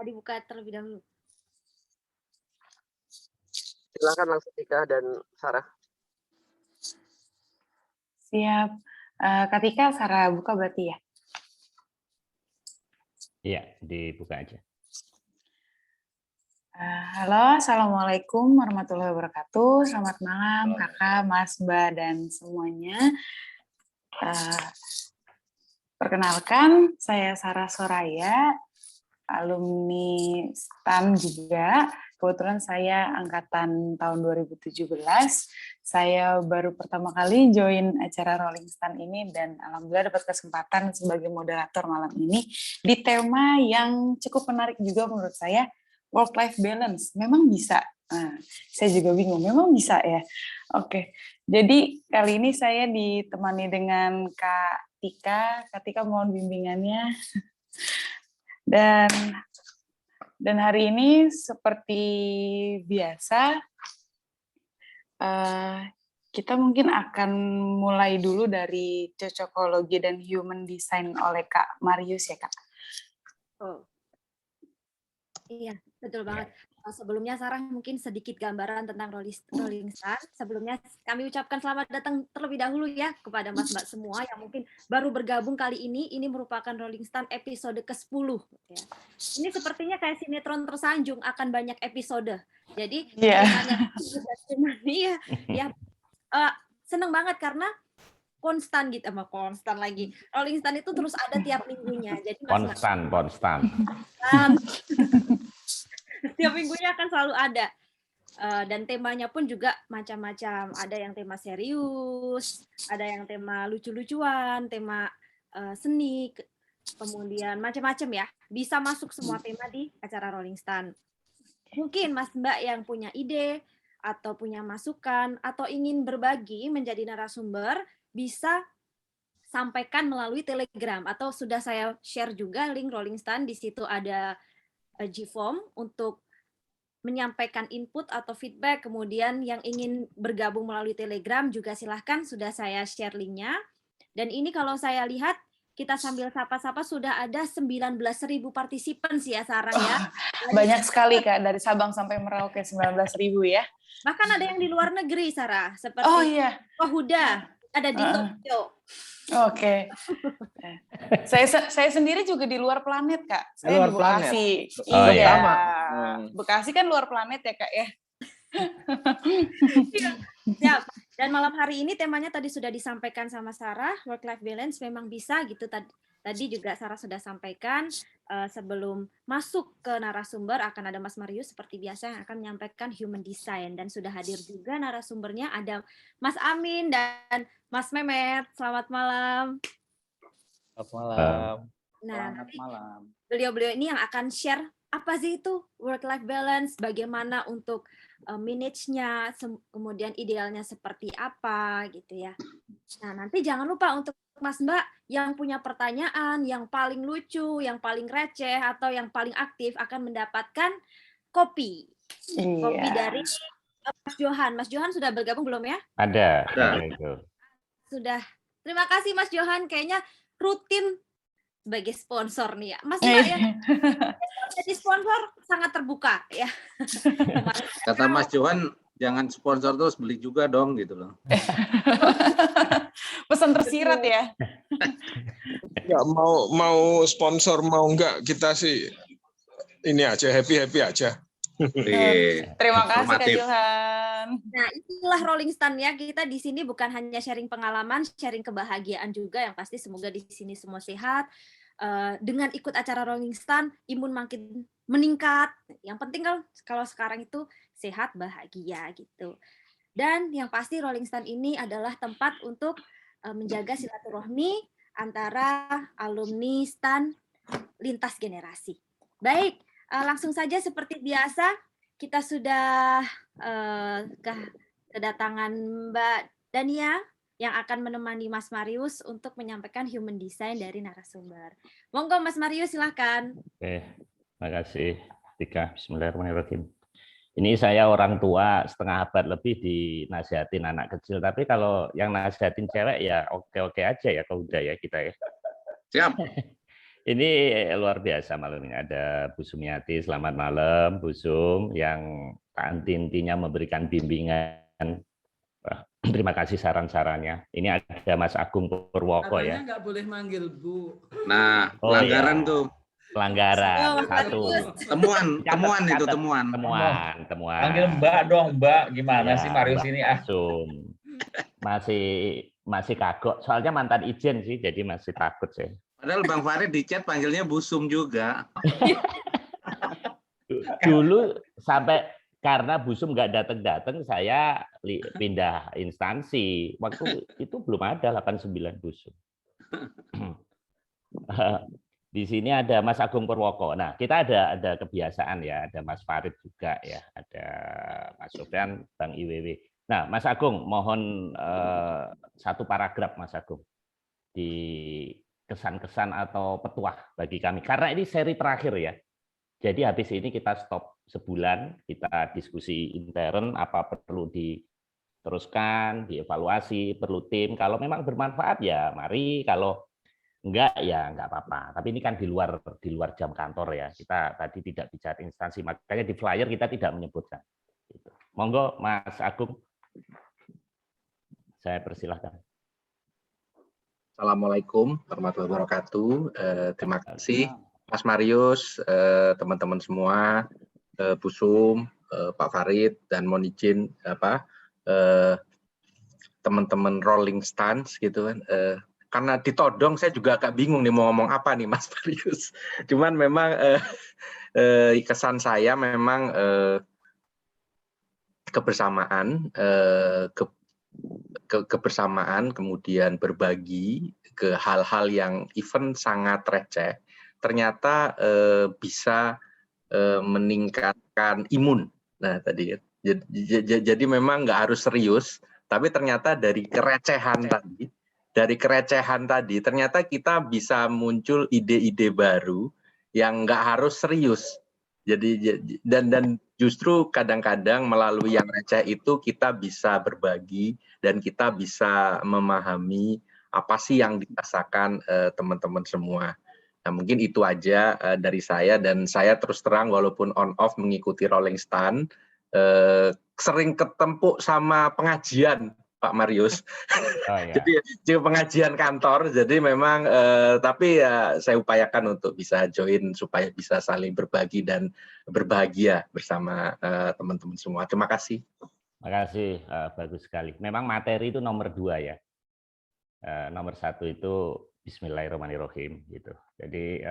dibuka terlebih dahulu. Silakan langsung Tika dan Sarah. Siap. Ketika Sarah buka berarti ya? Iya, dibuka aja. Halo, Assalamualaikum warahmatullahi wabarakatuh. Selamat malam Kakak, Mas, Mbak, dan semuanya. Perkenalkan, saya Sarah Soraya, alumni STAN juga. Kebetulan saya angkatan tahun 2017. Saya baru pertama kali join acara Rolling Stun ini dan alhamdulillah dapat kesempatan sebagai moderator malam ini di tema yang cukup menarik juga menurut saya, work-life balance. Memang bisa? Nah, saya juga bingung, memang bisa ya? Oke, jadi kali ini saya ditemani dengan Kak Tika. Kak Tika mohon bimbingannya. Dan hari ini seperti biasa, kita mungkin akan mulai dulu dari cocokologi dan human design oleh Kak Marius ya Kak. Oh. Iya, betul banget. Sebelumnya Sarah mungkin sedikit gambaran tentang Rolling Stun. Sebelumnya kami ucapkan selamat datang terlebih dahulu ya kepada Mas Mbak semua yang mungkin baru bergabung kali ini. Ini merupakan Rolling Stun episode ke-10. Ya. Ini sepertinya kayak sinetron tersanjung, akan banyak episode. Jadi seneng banget karena konstan gitu, sama konstan lagi. Rolling Stun itu terus ada tiap minggunya. Jadi konstan. Tiap minggunya akan selalu ada. Dan temanya pun juga macam-macam. Ada yang tema serius, ada yang tema lucu-lucuan, tema seni, kemudian macam-macam ya. Bisa masuk semua tema di acara Rolling Stun. Mungkin Mas Mbak yang punya ide atau punya masukan atau ingin berbagi menjadi narasumber bisa sampaikan melalui Telegram atau sudah saya share juga link Rolling Stun. Di situ ada G-Form untuk menyampaikan input atau feedback. Kemudian yang ingin bergabung melalui Telegram juga silahkan, sudah saya share linknya. Dan ini kalau saya lihat, kita sambil sapa-sapa sudah ada 19.000 partisipan sih ya Sarah ya. Banyak sekali Kak, dari Sabang sampai Merauke 19.000 ya. Bahkan ada yang di luar negeri Sarah, seperti Wahuda, ada di Tokyo. Oke. Saya sendiri juga di luar planet Kak. Saya luar di Bekasi. Planet. Iya. Sama. Bekasi kan luar planet ya Kak ya. Siap. Dan malam hari ini temanya tadi sudah disampaikan sama Sarah, work-life balance memang bisa gitu. Tadi juga Sarah sudah sampaikan. Sebelum masuk ke narasumber akan ada Mas Marius seperti biasa yang akan menyampaikan human design. Dan sudah hadir juga narasumbernya ada Mas Amin dan Mas Mehmet. Selamat malam. Selamat malam. Nah, beliau-beliau ini yang akan share apa sih itu work-life balance, bagaimana untuk manage-nya, kemudian idealnya seperti apa gitu ya. Nah, nanti jangan lupa untuk Mas Mbak yang punya pertanyaan, yang paling lucu, yang paling receh, atau yang paling aktif akan mendapatkan kopi. Kopi dari Mas Johan. Mas Johan sudah bergabung belum ya? Ada. Sudah. Terima kasih Mas Johan, kayaknya rutin sebagai sponsor nih ya. Mas Mbak yang jadi sponsor sangat terbuka ya. Kata Mas Johan, jangan sponsor terus, beli juga dong gitu loh. Pesan tersirat ya. Nggak mau sponsor mau enggak, kita sih ini aja happy aja. Terima kasih Kak Johan. Nah, itulah Rolling Stun ya. Kita di sini bukan hanya sharing pengalaman, sharing kebahagiaan juga yang pasti semoga di sini semua sehat. Dengan ikut acara Rolling Stun, imun makin meningkat. Yang penting kalau sekarang itu sehat, bahagia gitu. Dan yang pasti Rolling Stun ini adalah tempat untuk menjaga silaturahmi antara alumni STAN lintas generasi. Baik, langsung saja seperti biasa kita sudah kedatangan Mbak Dania yang akan menemani Mas Marius untuk menyampaikan human design dari narasumber. Monggo Mas Marius silahkan. Oke, makasih Tika. Bismillahirrahmanirrahim. Ini saya orang tua setengah abad lebih dinasihatin anak kecil, tapi kalau yang nasihatin cewek ya oke-oke aja ya, kalau udah ya kita ya. Siap. Ini luar biasa malam ini. Ada Bu Sumiati, selamat malam Bu Sum, yang intinya memberikan bimbingan. Terima kasih saran-sarannya. Ini ada Mas Agung Purwoko ya. Katanya nggak boleh manggil Bu. Nah, Oh, pelanggaran iya. tuh. Pelanggaran Oh, satu. Temuan itu Catat. temuan. Temuan. Panggil Mbak dong, Mbak. Gimana Ya, sih Marius Mbak ini? Sum. Masih kagok. Soalnya mantan ijen sih, jadi masih takut sih. Padahal Bang Farid di chat panggilnya Busum juga. Dulu sampai karena Busum nggak datang-datang, saya pindah instansi. Waktu itu belum ada 89 Busum. Di sini ada Mas Agung Purwoko. Nah, kita ada kebiasaan ya, ada Mas Farid juga ya, ada Mas Sofyan, Bang IWW. Nah, Mas Agung, mohon satu paragraf Mas Agung di kesan-kesan atau petuah bagi kami. Karena ini seri terakhir ya. Jadi habis ini kita stop sebulan, kita diskusi intern, apa perlu diteruskan, dievaluasi, perlu tim. Kalau memang bermanfaat ya mari, kalau enggak ya enggak apa-apa. Tapi ini kan di luar jam kantor ya. Kita tadi tidak bicara instansi, makanya di flyer kita tidak menyebutkan. Monggo Mas Agung, saya persilahkan. Assalamualaikum warahmatullahi wabarakatuh. Terima kasih Mas Marius, teman-teman semua, Bu Sum, Pak Farid, dan mohon izin teman-teman Rolling Stance gitu kan. Karena ditodong saya juga agak bingung nih mau ngomong apa nih Mas Marius. Cuman memang kesan saya memang kebersamaan, kebersamaan, kemudian berbagi ke hal-hal yang even sangat receh, ternyata bisa meningkatkan imun. Nah tadi, jadi memang nggak harus serius, tapi ternyata dari kerecehan tadi, ternyata kita bisa muncul ide-ide baru yang nggak harus serius. Jadi dan justru kadang-kadang melalui yang receh itu kita bisa berbagi dan kita bisa memahami apa sih yang dirasakan teman-teman semua. Nah mungkin itu aja dari saya, dan saya terus terang walaupun on off mengikuti Rolling Stone, sering ketempuk sama pengajian Pak Marius. Oh, ya. Jadi pengajian kantor, jadi memang tapi ya saya upayakan untuk bisa join supaya bisa saling berbagi dan berbahagia bersama teman-teman semua. Terima kasih. Terima kasih, bagus sekali. Memang materi itu nomor 2 ya. Nomor 1 itu Bismillahirrahmanirrahim gitu. Jadi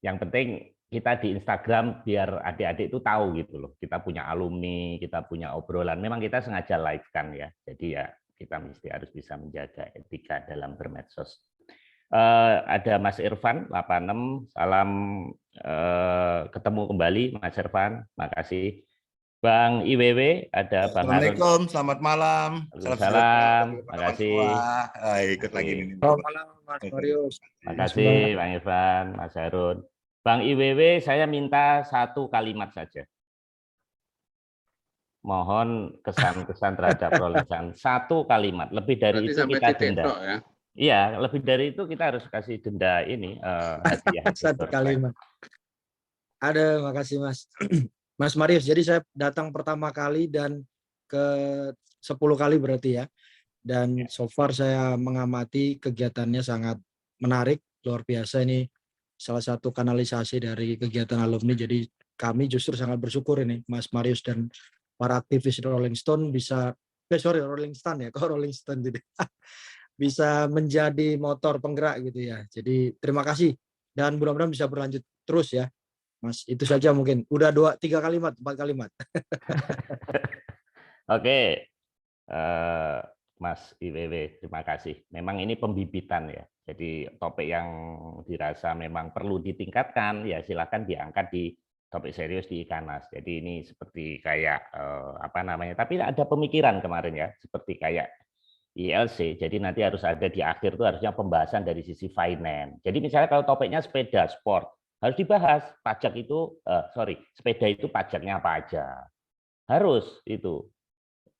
yang penting kita di Instagram biar adik-adik itu tahu gitu loh. Kita punya alumni, kita punya obrolan. Memang kita sengaja live kan ya. Jadi ya kita mesti harus bisa menjaga etika dalam bermedsos. Ada Mas Irfan 86, salam ketemu kembali Mas Irfan, makasih. Bang IWW, ada Bang Harun. Assalamualaikum, selamat malam. Salam, makasih. Ikut lagi nih. Selamat malam Mas Marius. Makasih Bang Irfan, Mas Harun. Bang IWW, saya minta 1 kalimat saja. Mohon kesan-kesan terhadap Rolling Stone. 1 kalimat, lebih dari Berarti itu kita denda. ya? Iya, lebih dari itu kita harus kasih denda ini hadiah. 1 kalimat. Ada, makasih Mas. Mas Marius, jadi saya datang pertama kali dan ke 10 kali berarti ya. Dan so far saya mengamati kegiatannya sangat menarik, luar biasa. Ini salah satu kanalisasi dari kegiatan alumni. Jadi kami justru sangat bersyukur ini, Mas Marius dan para aktivis Rolling Stone bisa, Rolling Stone ya, kok Rolling Stone gitu. Bisa menjadi motor penggerak gitu ya. Jadi terima kasih dan mudah-mudahan bisa berlanjut terus ya. Mas, itu saja mungkin. Udah 3 kalimat, 4 kalimat. Oke, Mas IWW, terima kasih. Memang ini pembibitan ya. Jadi topik yang dirasa memang perlu ditingkatkan, ya silakan diangkat di topik serius di Ikanas. Jadi ini seperti kayak tapi ada pemikiran kemarin ya, seperti kayak ILC. Jadi nanti harus ada di akhir itu harusnya pembahasan dari sisi finance. Jadi misalnya kalau topiknya sepeda sport, harus dibahas pajak itu, sepeda itu pajaknya apa aja. Harus itu.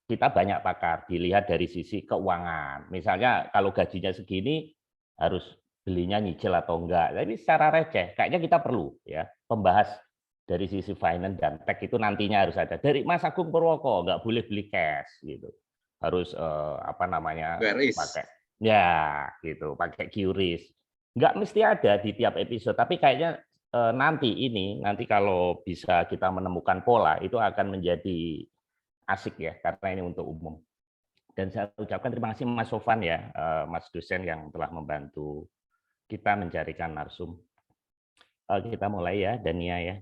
Kita banyak pakar, dilihat dari sisi keuangan. Misalnya kalau gajinya segini, harus belinya nyicil atau enggak. Tapi secara receh, kayaknya kita perlu ya membahas dari sisi finance dan tech itu nantinya harus ada. Dari Mas Agung Purwoko nggak boleh beli cash gitu, harus apa namanya pakai ya gitu, pakai QRIS. Nggak mesti ada di tiap episode, tapi kayaknya nanti kalau bisa kita menemukan pola itu akan menjadi asik ya, karena ini untuk umum. Dan saya ucapkan terima kasih Mas Sofan ya, Mas dosen yang telah membantu kita mencarikan narsum. Kita mulai ya, Dania ya.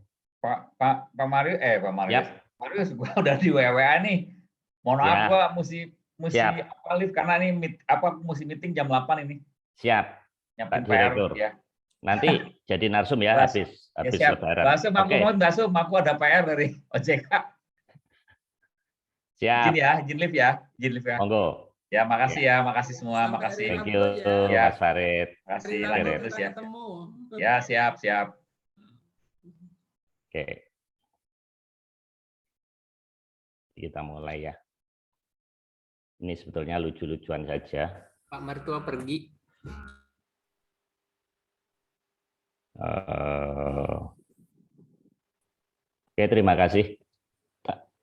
Pak Marius, Pak Marius. Yap. Marius, gua udah di WWA nih. Mohon maaf, Ya. gua mesti live karena ini mesti meeting jam 8 ini. Siap. Nyiapin Pak PR Direktur. ya. Nanti jadi narsum ya habis siap. lebaran. Basum, aku ada PR dari OJK. Siap. Izin live ya. Monggo. Ya, makasih ya, makasih semua, makasih. Thank you, Mas Farid. Makasih, lanjut terus ya. Ya, siap. Oke. Kita mulai ya. Ini sebetulnya lucu-lucuan saja. Pak Mertua pergi. Oke, terima kasih.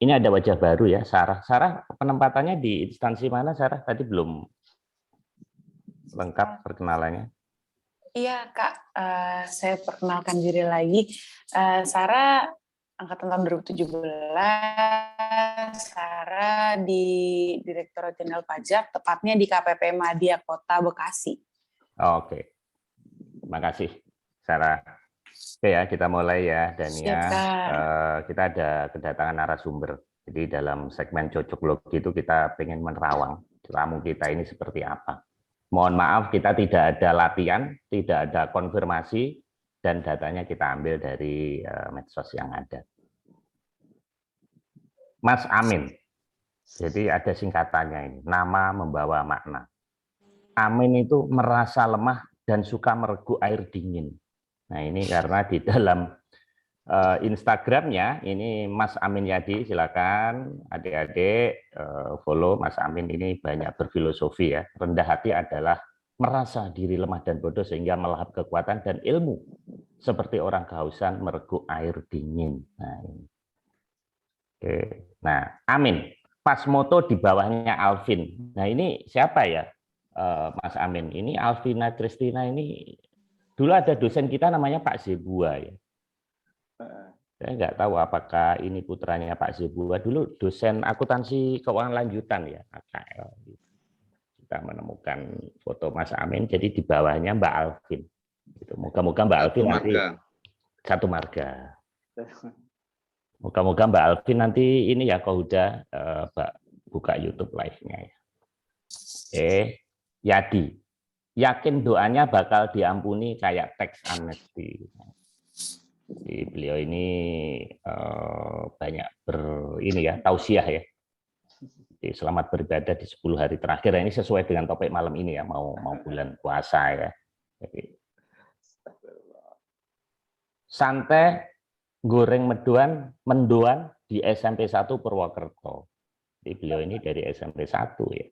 Ini ada wajah baru ya, Sarah. Sarah, penempatannya di instansi mana, Sarah? Tadi belum lengkap perkenalannya. Iya, Kak. Saya perkenalkan diri lagi. Sarah, angkatan tahun 2017. Sarah di Direktorat Jenderal Pajak, tepatnya di KPP Madya Kota Bekasi. Oke. Terima kasih, Sarah. Oke ya, kita mulai ya, Dania. Kita ada kedatangan narasumber. Jadi dalam segmen Cocok Logi itu kita pengen menerawang tamu kita ini seperti apa. Mohon maaf, kita tidak ada latihan, tidak ada konfirmasi, dan datanya kita ambil dari medsos yang ada. Mas Amin. Jadi ada singkatannya ini, nama membawa makna. Amin itu merasa lemah dan suka mereguk air dingin. Nah ini karena di dalam Instagramnya ini Mas Amin Yadi, silakan adik-adik follow Mas Amin, ini banyak berfilosofi ya. Rendah hati adalah merasa diri lemah dan bodoh sehingga melahap kekuatan dan ilmu seperti orang kehausan mereguk air dingin. Nah, ini. Oke. Nah Amin, pas moto di bawahnya Alvin. Nah ini siapa ya Mas Amin? Ini Alvina Kristina ini. Dulu ada dosen kita namanya Pak Zebua ya. Saya nggak tahu apakah ini putranya Pak Zebua. Dulu dosen akuntansi keuangan lanjutan ya, AKL. Kita menemukan foto Mas Amin, jadi di bawahnya Mbak Alvin. Moga-moga Mbak Alvin nanti satu marga. Moga-moga Mbak Alvin nanti ini ya kau udah buka YouTube live-nya ya. Yadi. Yakin doanya bakal diampuni kayak teks amnesti. Jadi beliau ini banyak tausiah ya. Jadi selamat beribadah di 10 hari terakhir. Ini sesuai dengan topik malam ini ya, mau bulan puasa ya. Jadi, santai goreng mendoan di SMP 1 Purwokerto. Jadi beliau ini dari SMP 1 ya.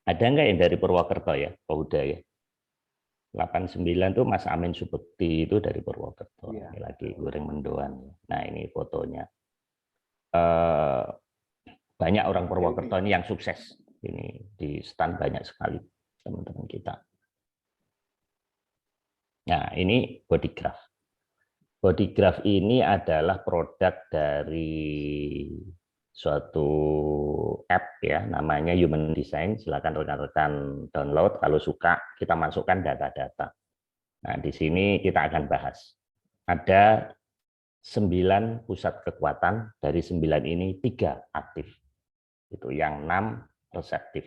Ada nggak yang dari Purwokerto ya, Pak Huda ya? 89 tuh Mas Amin Subekti itu dari Purwokerto. Ya. Ini lagi goreng mendoan. Nah ini fotonya. Banyak orang Purwokerto ini yang sukses. Ini di stand banyak sekali teman-teman kita. Nah ini bodygraph. Bodygraph ini adalah produk dari suatu app ya, namanya Human Design. Silakan rekan-rekan download. Kalau suka kita masukkan data-data. Nah di sini kita akan bahas. Ada 9 pusat kekuatan, dari 9 ini 3 aktif. Itu yang 6 reseptif.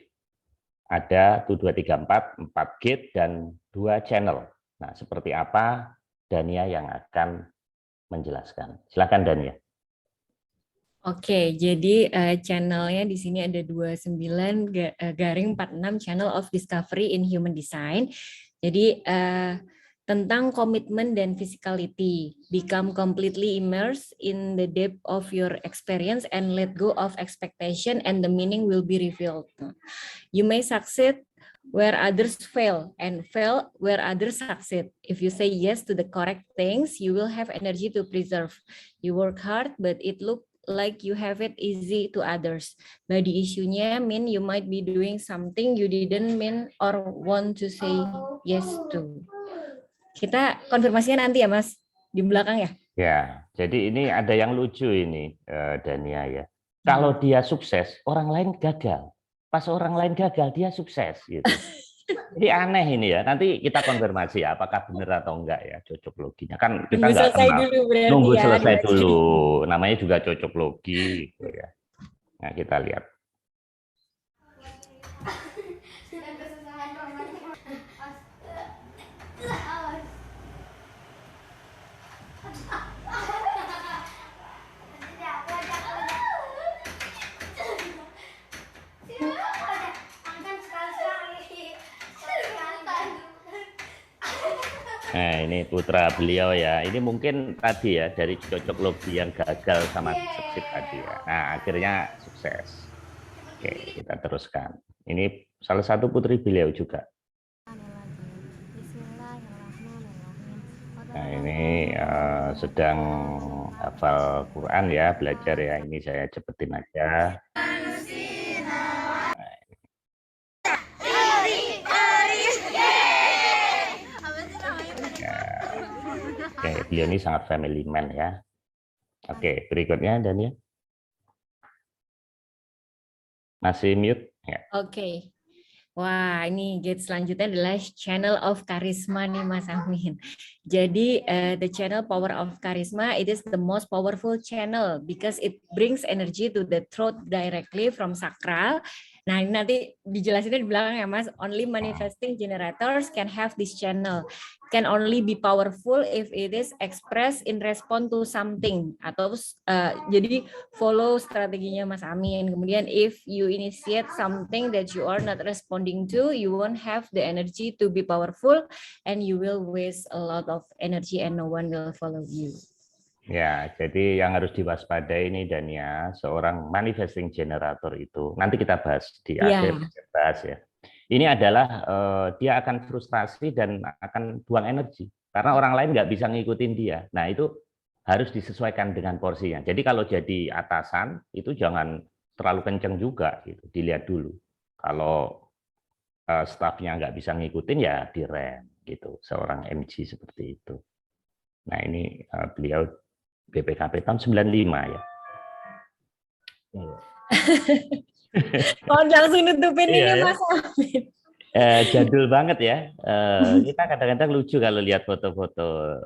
Ada 1, 2, 3, 4 gate dan 2 channel. Nah seperti apa Dania yang akan menjelaskan. Silakan Dania. Oke, jadi channelnya di sini ada 29/46 Channel of Discovery in Human Design. Jadi tentang komitmen dan physicality. Become completely immersed in the depth of your experience and let go of expectation and the meaning will be revealed. You may succeed where others fail and fail where others succeed. If you say yes to the correct things, you will have energy to preserve. You work hard, but it look like you have it easy to others. Body isunya mean you might be doing something you didn't mean or want to say yes to. Kita konfirmasinya nanti ya Mas, di belakang ya. Ya, jadi ini ada yang lucu ini, Dania ya. Kalau dia sukses, orang lain gagal. Pas orang lain gagal, dia sukses gitu. Jadi aneh ini ya. Nanti kita konfirmasi ya, apakah benar atau enggak ya cocok loginya. Kan kita nggak kenal. Nunggu selesai dulu. Namanya juga cocok logi gitu ya. Nah, kita lihat. Nah, ini putra beliau ya. Ini mungkin tadi ya dari cocok logi yang gagal sama sukses tadi ya. Nah, akhirnya sukses. Oke, kita teruskan. Ini salah satu putri beliau juga. Nah, ini sedang hafal Quran ya, belajar ya. Ini saya cepetin aja. Oke, beliau ini sangat family man ya. Oke, berikutnya Dania. Masih mute? Ya. Oke. Wah, ini gate selanjutnya adalah channel of charisma nih Mas Amin. Jadi the channel power of charisma, it is the most powerful channel because it brings energy to the throat directly from sacral. Nah, ini nanti dijelasinnya di belakang ya Mas. Only manifesting generators can have this channel. Can only be powerful if it is expressed in response to something. Atau jadi follow strateginya Mas Amin. Kemudian if you initiate something that you are not responding to, you won't have the energy to be powerful and you will waste a lot of energy and no one will follow you. Ya, jadi yang harus diwaspadai ini Dania, seorang manifesting generator itu, nanti kita bahas di akhir bahas ya. Ini adalah dia akan frustrasi dan akan buang energi karena orang lain nggak bisa ngikutin dia. Nah, itu harus disesuaikan dengan porsinya. Jadi kalau jadi atasan itu jangan terlalu kenceng juga gitu, dilihat dulu. Kalau stafnya nggak bisa ngikutin ya direm gitu, seorang MG seperti itu. Nah, ini beliau BPKP tahun 95 ya. Oh, langsung nutupin ini Mas Amin. Jadul banget ya. Kita kadang-kadang lucu kalau lihat foto-foto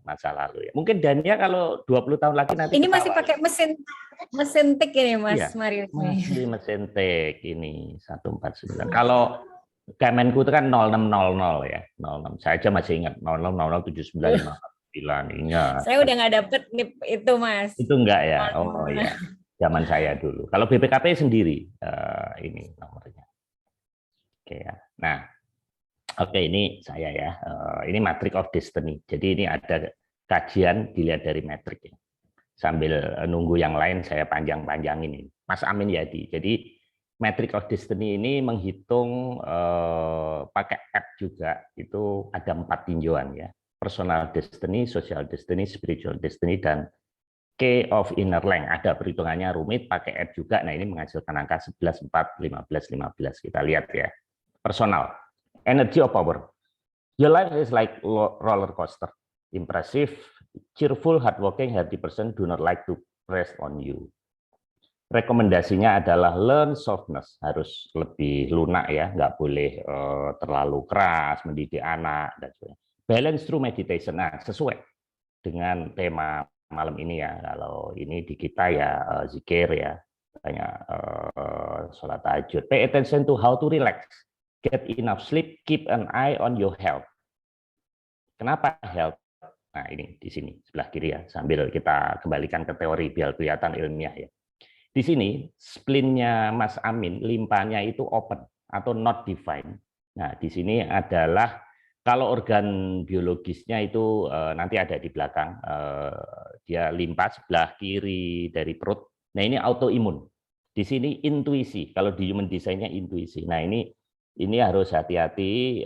masa lalu ya. Mungkin Dania kalau 20 tahun lagi nanti ini masih pakai mesin tik ini Mas iya, Marius. Masih mesin tik ini 149. Kalau Kemenku itu kan 0600 ya. 06. Saya aja masih ingat 00007959 ingat. Saya udah nggak dapet NIP itu Mas. Itu enggak ya. Oh ya. Zaman saya dulu. Kalau BPKP sendiri ini nomornya. Oke ya. Nah, oke ini saya ya. Ini Matrix of Destiny. Jadi ini ada kajian dilihat dari metrik ya. Sambil nunggu yang lain saya panjang-panjangin ini. Mas Amin Yadi. Jadi Matrix of Destiny ini menghitung pakai app juga. Itu ada 4 tinjauan ya. Personal destiny, social destiny, spiritual destiny, dan Key of Inner Length. Ada perhitungannya rumit, pakai app juga. Nah, ini menghasilkan angka 11, 4, 15, 15. Kita lihat ya. Personal. Energy of power. Your life is like roller coaster. Impressive, cheerful, hardworking, healthy person do not like to press on you. Rekomendasinya adalah learn softness. Harus lebih lunak ya. Nggak boleh terlalu keras, mendidik anak, dan sebagainya. Balance through meditation. Nah, sesuai dengan tema malam ini ya. Kalau ini di kita ya zikir ya, banyak sholat tahajud. Pay attention to how to relax, get enough sleep, keep an eye on your health. Kenapa health? Nah ini di sini sebelah kiri ya. Sambil kita kembalikan ke teori biar kelihatan ilmiah ya. Di sini splinnya Mas Amin, limpanya itu open atau not defined. Nah di sini adalah kalau organ biologisnya itu nanti ada di belakang, dia limpa sebelah kiri dari perut. Nah ini autoimun. Di sini intuisi, kalau di human design-nya intuisi. Nah ini ini harus hati-hati,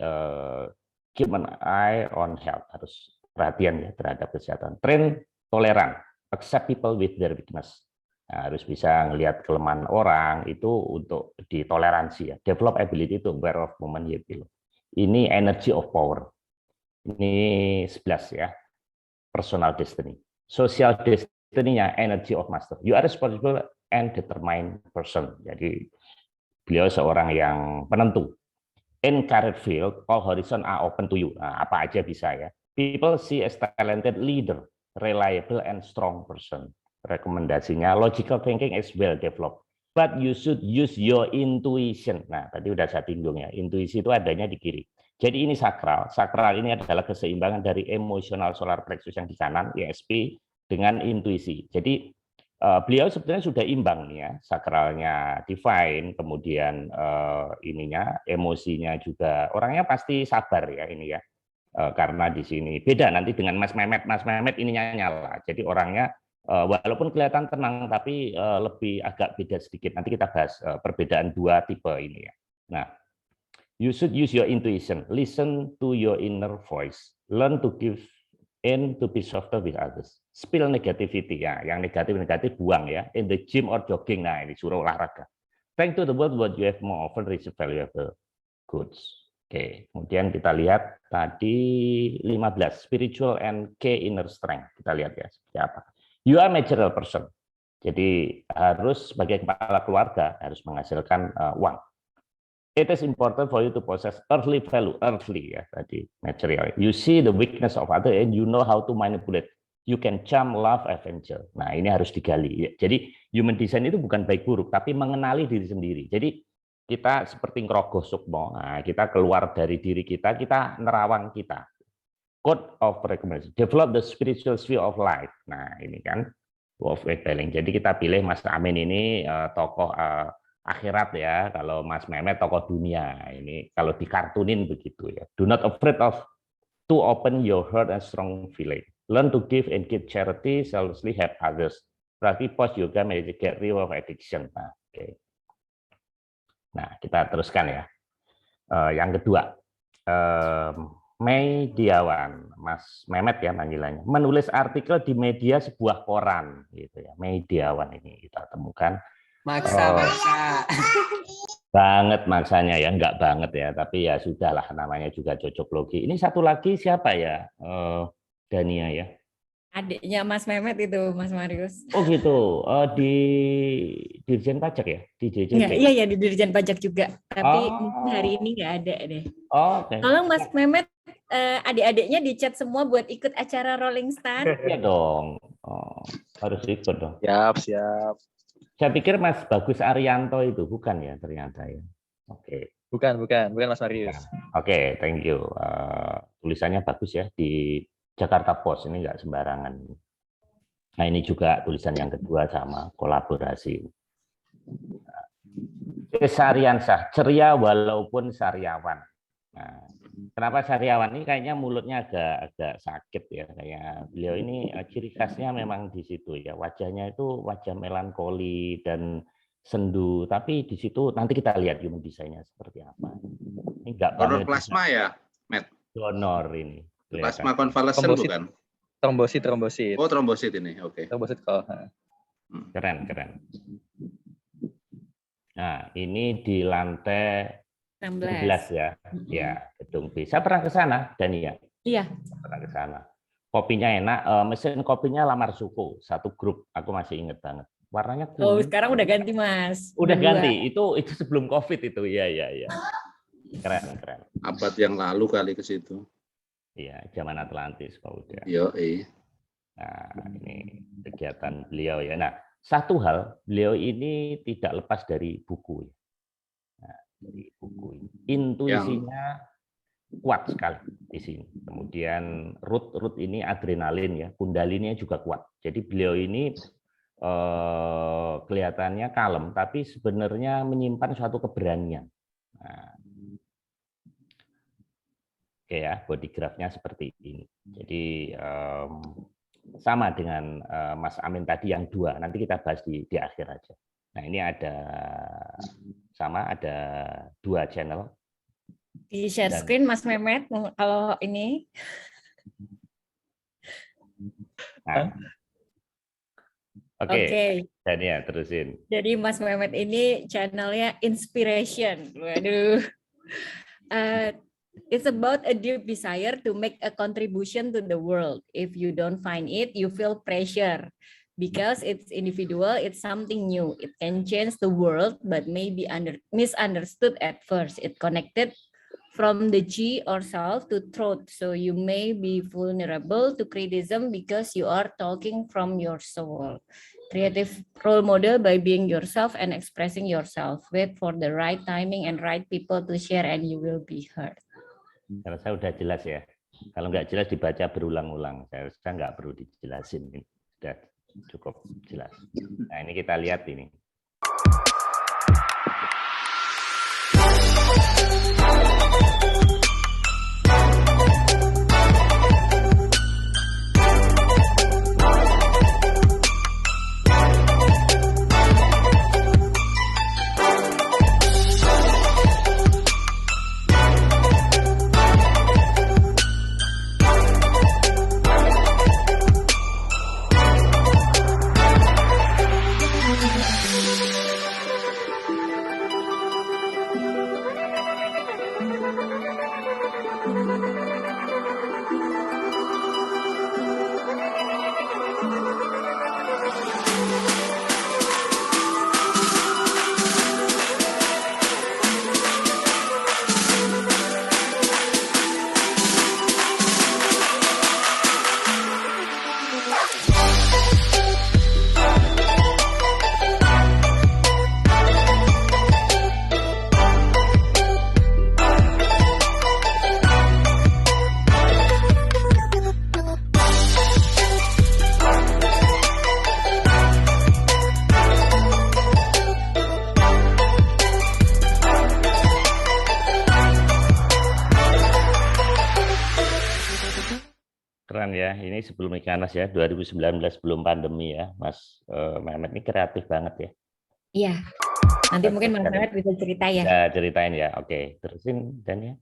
keep an eye on health, harus perhatian ya terhadap kesehatan. Train toleran, accept people with their weakness. Nah, harus bisa ngelihat kelemahan orang itu untuk ditoleransi ya. Develop ability to aware of moment here below. Ini energy of power. Ini 11 ya. Personal destiny. Social destiny-nya energy of master. You are responsible and determined person. Jadi beliau seorang yang penentu. In career field, all horizon are open to you. Nah, apa aja bisa ya. People see as talented leader, reliable and strong person. Rekomendasinya logical thinking is well developed, but you should use your intuition. Nah, tadi udah saya tinggung ya, intuisi itu adanya di kiri. Jadi ini sakral. Sakral ini adalah keseimbangan dari emosional solar plexus yang di kanan, ESP, dengan intuisi. Jadi beliau sebenarnya sudah imbang nih ya, sakralnya divine, kemudian ininya emosinya juga. Orangnya pasti sabar ya ini ya. Karena di sini beda nanti dengan Mas Mehmet. Mas Mehmet ininya nyala. Jadi orangnya walaupun kelihatan tenang tapi lebih agak beda sedikit. Nanti kita bahas perbedaan dua tipe ini ya. Nah, you should use your intuition, listen to your inner voice, learn to give in to be softer with others. Spill negativity ya, yang negatif buang ya. In the gym or jogging, nah ini suruh olahraga. Thank to the world what you have more often receive valuable goods. Oke, kemudian kita lihat tadi 15 spiritual and key inner strength. Kita lihat ya seperti apa. You are material person. Jadi harus sebagai kepala keluarga harus menghasilkan uang. It is important for you to possess earthly value, earthly ya tadi material. You see the weakness of other and you know how to manipulate. You can charm, love, adventure. Nah ini harus digali. Jadi human design itu bukan baik buruk, tapi mengenali diri sendiri. Jadi kita seperti ngerogoh sukmo. Nah, kita keluar dari diri kita nerawang kita. Code of recommendation. Develop the spiritual sphere of life. Nah ini kan of balance. Jadi kita pilih Mas Amin ini tokoh akhirat ya, kalau Mas Mehmet tokoh dunia. Ini kalau dikartunin begitu ya. Do not afraid of to open your heart and strong feeling. Learn to give and give charity, selflessly help others. Berarti post yoga get rid of addiction. Nah, okay. Nah, kita teruskan ya. Yang kedua, mediawan, Mas Mehmet ya panggilannya. Menulis artikel di media sebuah koran gitu ya. Mediawan ini kita temukan. Maksa. Banget maksanya ya, enggak banget ya, tapi ya sudahlah namanya juga cocok logi. Ini satu lagi siapa ya, Dania ya? Adiknya Mas Mehmet itu, Mas Marius. Oh gitu, di Dirjen Pajak ya, di DJP. Iya di Dirjen Pajak juga, tapi hari ini nggak ada deh. Oh, okay. Tolong Mas Mehmet, adik-adiknya di chat semua buat ikut acara Rolling Star. Iya dong, harus ikut dong. Siap. Saya pikir Mas Bagus Arianto itu bukan ya ternyata ya. Oke. Bukan Mas Marius. Oke, thank you. Tulisannya bagus ya di Jakarta Post, ini nggak sembarangan. Nah ini juga tulisan yang kedua sama kolaborasi. Kesariansah, ceria walaupun sariawan. Nah, kenapa sariawan ini kayaknya mulutnya agak sakit ya, kayak beliau ini ciri khasnya memang di situ ya, wajahnya itu wajah melankoli dan sendu, tapi di situ nanti kita lihat human design-nya seperti apa. Ini enggak donor plasma ya, Matt? Donor ini. Plasma konvalesen bukan? Trombosit. Oh, trombosit ini. Oke. Trombosit kok. Keren. Nah, ini di lantai 16 ya. Ya, gedung B. Saya pernah ke sana, Dania. Iya. Pernah ke sana. Kopinya enak, mesin kopinya Lamar Suko, satu grup. Aku masih inget banget. Warnanya kuning. Oh, sekarang udah ganti, Mas. Udah ganti. Itu sebelum Covid itu. Iya. Keren. Abad yang lalu kali ke situ. Iya, zaman Atlantis kalau udah. Nah, ini kegiatan beliau ya. Nah, satu hal, beliau ini tidak lepas dari buku. Nah, dari buku ini. Intuisinya kuat sekali di sini. Kemudian root ini adrenalin ya, kundalininya juga kuat. Jadi beliau ini kelihatannya kalem, tapi sebenarnya menyimpan suatu keberanian. Nah, oke ya, body graph-nya seperti ini. Jadi sama dengan Mas Amin tadi yang dua. Nanti kita bahas di akhir aja. Nah ini ada dua channel Di share Dan- screen Mas Mehmet kalau ini. Nah. Oke, Oke. Dania terusin. Jadi Mas Mehmet ini channelnya inspiration. Waduh. It's about a deep desire to make a contribution to the world. If you don't find it, you feel pressure. Because it's individual, it's something new. It can change the world, but may be misunderstood at first. It connected from the G or self to truth. So you may be vulnerable to criticism because you are talking from your soul. Creative role model by being yourself and expressing yourself. Wait for the right timing and right people to share and you will be heard. Kalau saya udah jelas ya. Kalau nggak jelas dibaca berulang-ulang. Saya nggak perlu dijelasin. Sudah cukup jelas. Nah ini kita lihat ini. Keren ya, ini sebelum Ikanas ya, 2019 belum pandemi ya, Mas Mehmet ini kreatif banget ya. Iya, nanti mungkin Mas Mehmet bisa cerita ya. Ya, ceritain ya, oke. Terusin Dan ya.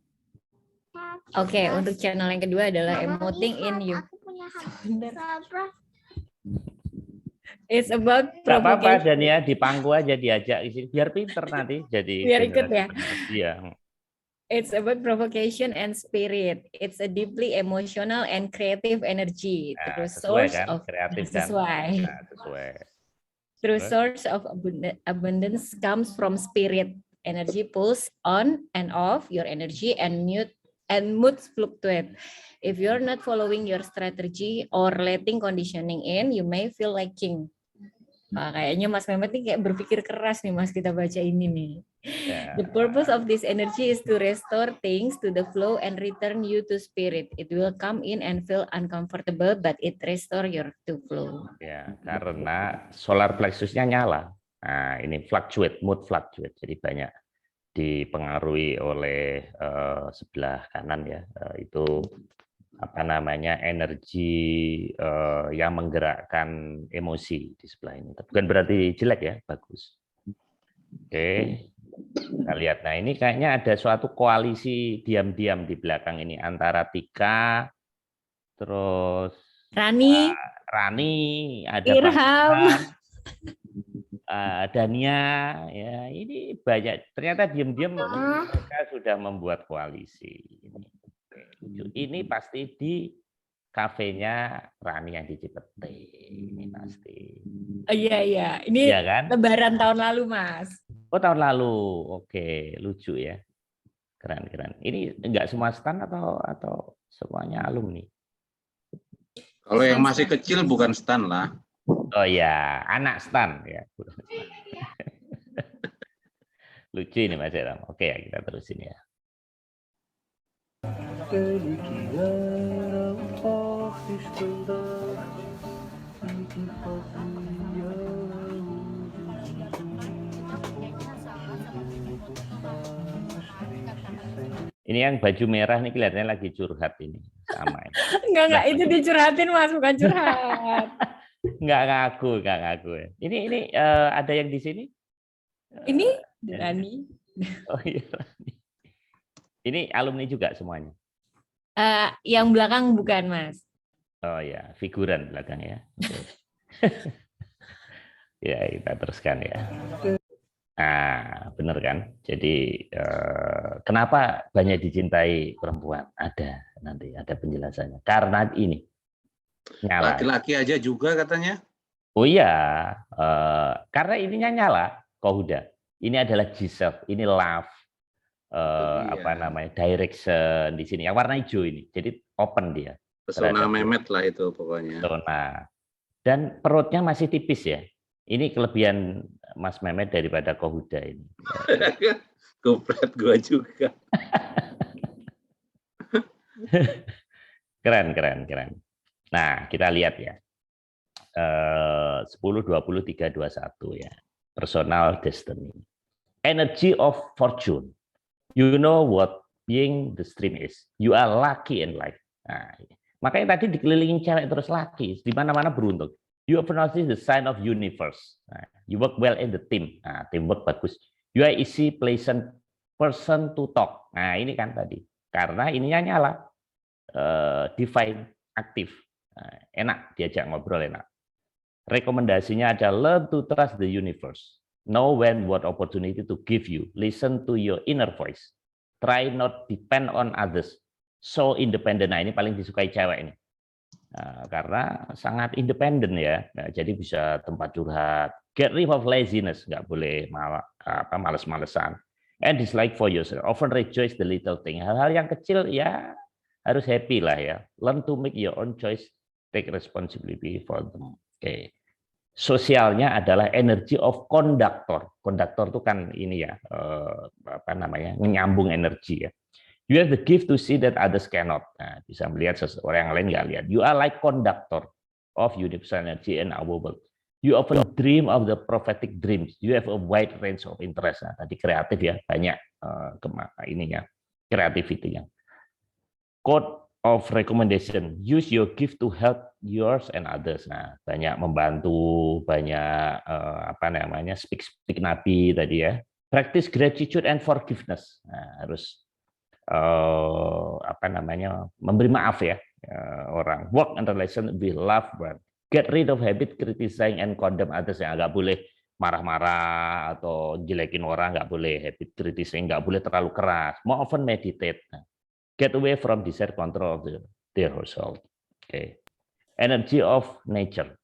Oke, untuk channel yang kedua adalah Emoting in You. It's about Gak apa-apa provocation. Dan ya, di pangku aja diajak isi, biar pinter nanti jadi. Biar ikut ya. Iya. It's about provocation and spirit. It's a deeply emotional and creative energy. Nah, Through sesuai source kan, of kreatif kan. sesuai. Nah, sesuai. Through Terus? source of abundance comes from spirit. Energy pulls on and off. Your energy and moods fluctuate. If you're not following your strategy or letting conditioning in, you may feel like king. Wah, kayaknya Mas Mehmet nih kayak berpikir keras nih Mas kita baca ini nih. Ya. The purpose of this energy is to restore things to the flow and return you to spirit. It will come in and feel uncomfortable, but it restore your to flow. Ya, karena solar plexusnya nyala. Nah, ini fluctuate, mood fluctuate. Jadi banyak dipengaruhi oleh sebelah kanan ya. Itu apa namanya energi yang menggerakkan emosi di sebelah ini. Bukan berarti jelek ya, bagus. Oke, kita lihat. Nah ini kayaknya ada suatu koalisi diam-diam di belakang ini antara Tika, terus Rani, ada Irham, Dania, ya ini banyak. Ternyata diam-diam mereka sudah membuat koalisi. Ini pasti di kafenya Rani yang di Cipete. Ini pasti. Oh, iya. Ini Iya kan? Lebaran tahun lalu, Mas. Oh, tahun lalu. Oke, lucu ya. Keren. Ini enggak semua stan atau semuanya alumni? Kalau yang masih kecil bukan stan lah. Oh ya, anak stan ya. Lucu ini Mas Eram. Oke ya, kita terusin ya. Ini yang baju merah nih kelihatannya lagi curhat ini sama ini. Enggak, itu dicurhatin Mas, bukan curhat. Enggak ngaku. Ini ada yang di sini? Ini Rani. Oh iya Rani. Ini alumni juga semuanya. Yang belakang bukan, Mas. Oh ya, figuran belakang ya. Ya, kita teruskan ya. Nah, benar kan? Jadi kenapa banyak dicintai perempuan? Ada nanti ada penjelasannya. Karena ini nyala. Laki-laki aja juga katanya. Oh iya, karena ininya nyala, Kohuda. Ini adalah G-self, ini love, apa namanya, direction di sini. Yang warna hijau ini, jadi open dia. Pesona Mehmet lah itu pokoknya. Pesona. Dan perutnya masih tipis ya. Ini kelebihan Mas Mehmet daripada Kohuda ini. Kupret gua juga. Keren. Nah, kita lihat ya. 10, 20, 3, 21 ya. Personal destiny. Energy of fortune. You know what being the stream is. You are lucky in life. Nah, makanya tadi dikelilingin cewek terus laki. Di mana-mana beruntung. You have noticed the sign of universe. Nah, you work well in the team. Nah, teamwork bagus. You are easy, pleasant person to talk. Nah, ini kan tadi. Karena ininya nyala. Divine, aktif. Nah, enak diajak ngobrol, enak. Rekomendasinya adalah learn to trust the universe. Know when what opportunity to give you. Listen to your inner voice. Try not depend on others. So independent. Nah, ini paling disukai cewek ini. Nah, karena sangat independen ya. Nah, jadi bisa tempat curhat. Get rid of laziness. Nggak boleh males-malesan. And dislike for yourself. Often rejoice the little thing. Hal-hal yang kecil ya harus happy lah ya. Learn to make your own choice. Take responsibility for them. Oke. Sosialnya adalah energy of conductor. Conductor itu kan ini ya, apa namanya, menyambung energi ya. You have the gift to see that others cannot. Nah, bisa melihat seseorang yang lain nggak lihat. You are like conductor of universal energy in our world. You often dream of the prophetic dreams. You have a wide range of interest. Nah, tadi kreatif ya, banyak ininya, kreativitinya. Quote of recommendation. Use your gift to help yours and others. Nah, banyak membantu, banyak apa namanya, speak nabi tadi ya. Practice gratitude and forgiveness. Nah, harus apa namanya, memberi maaf ya orang. Work and relation with loved one. Get rid of habit criticizing and condemn others. Ya, nggak boleh marah-marah atau jelekin orang, nggak boleh. Habit criticizing nggak boleh terlalu keras. More often meditate. Get away from desire control of their household. Okay. Energy of nature.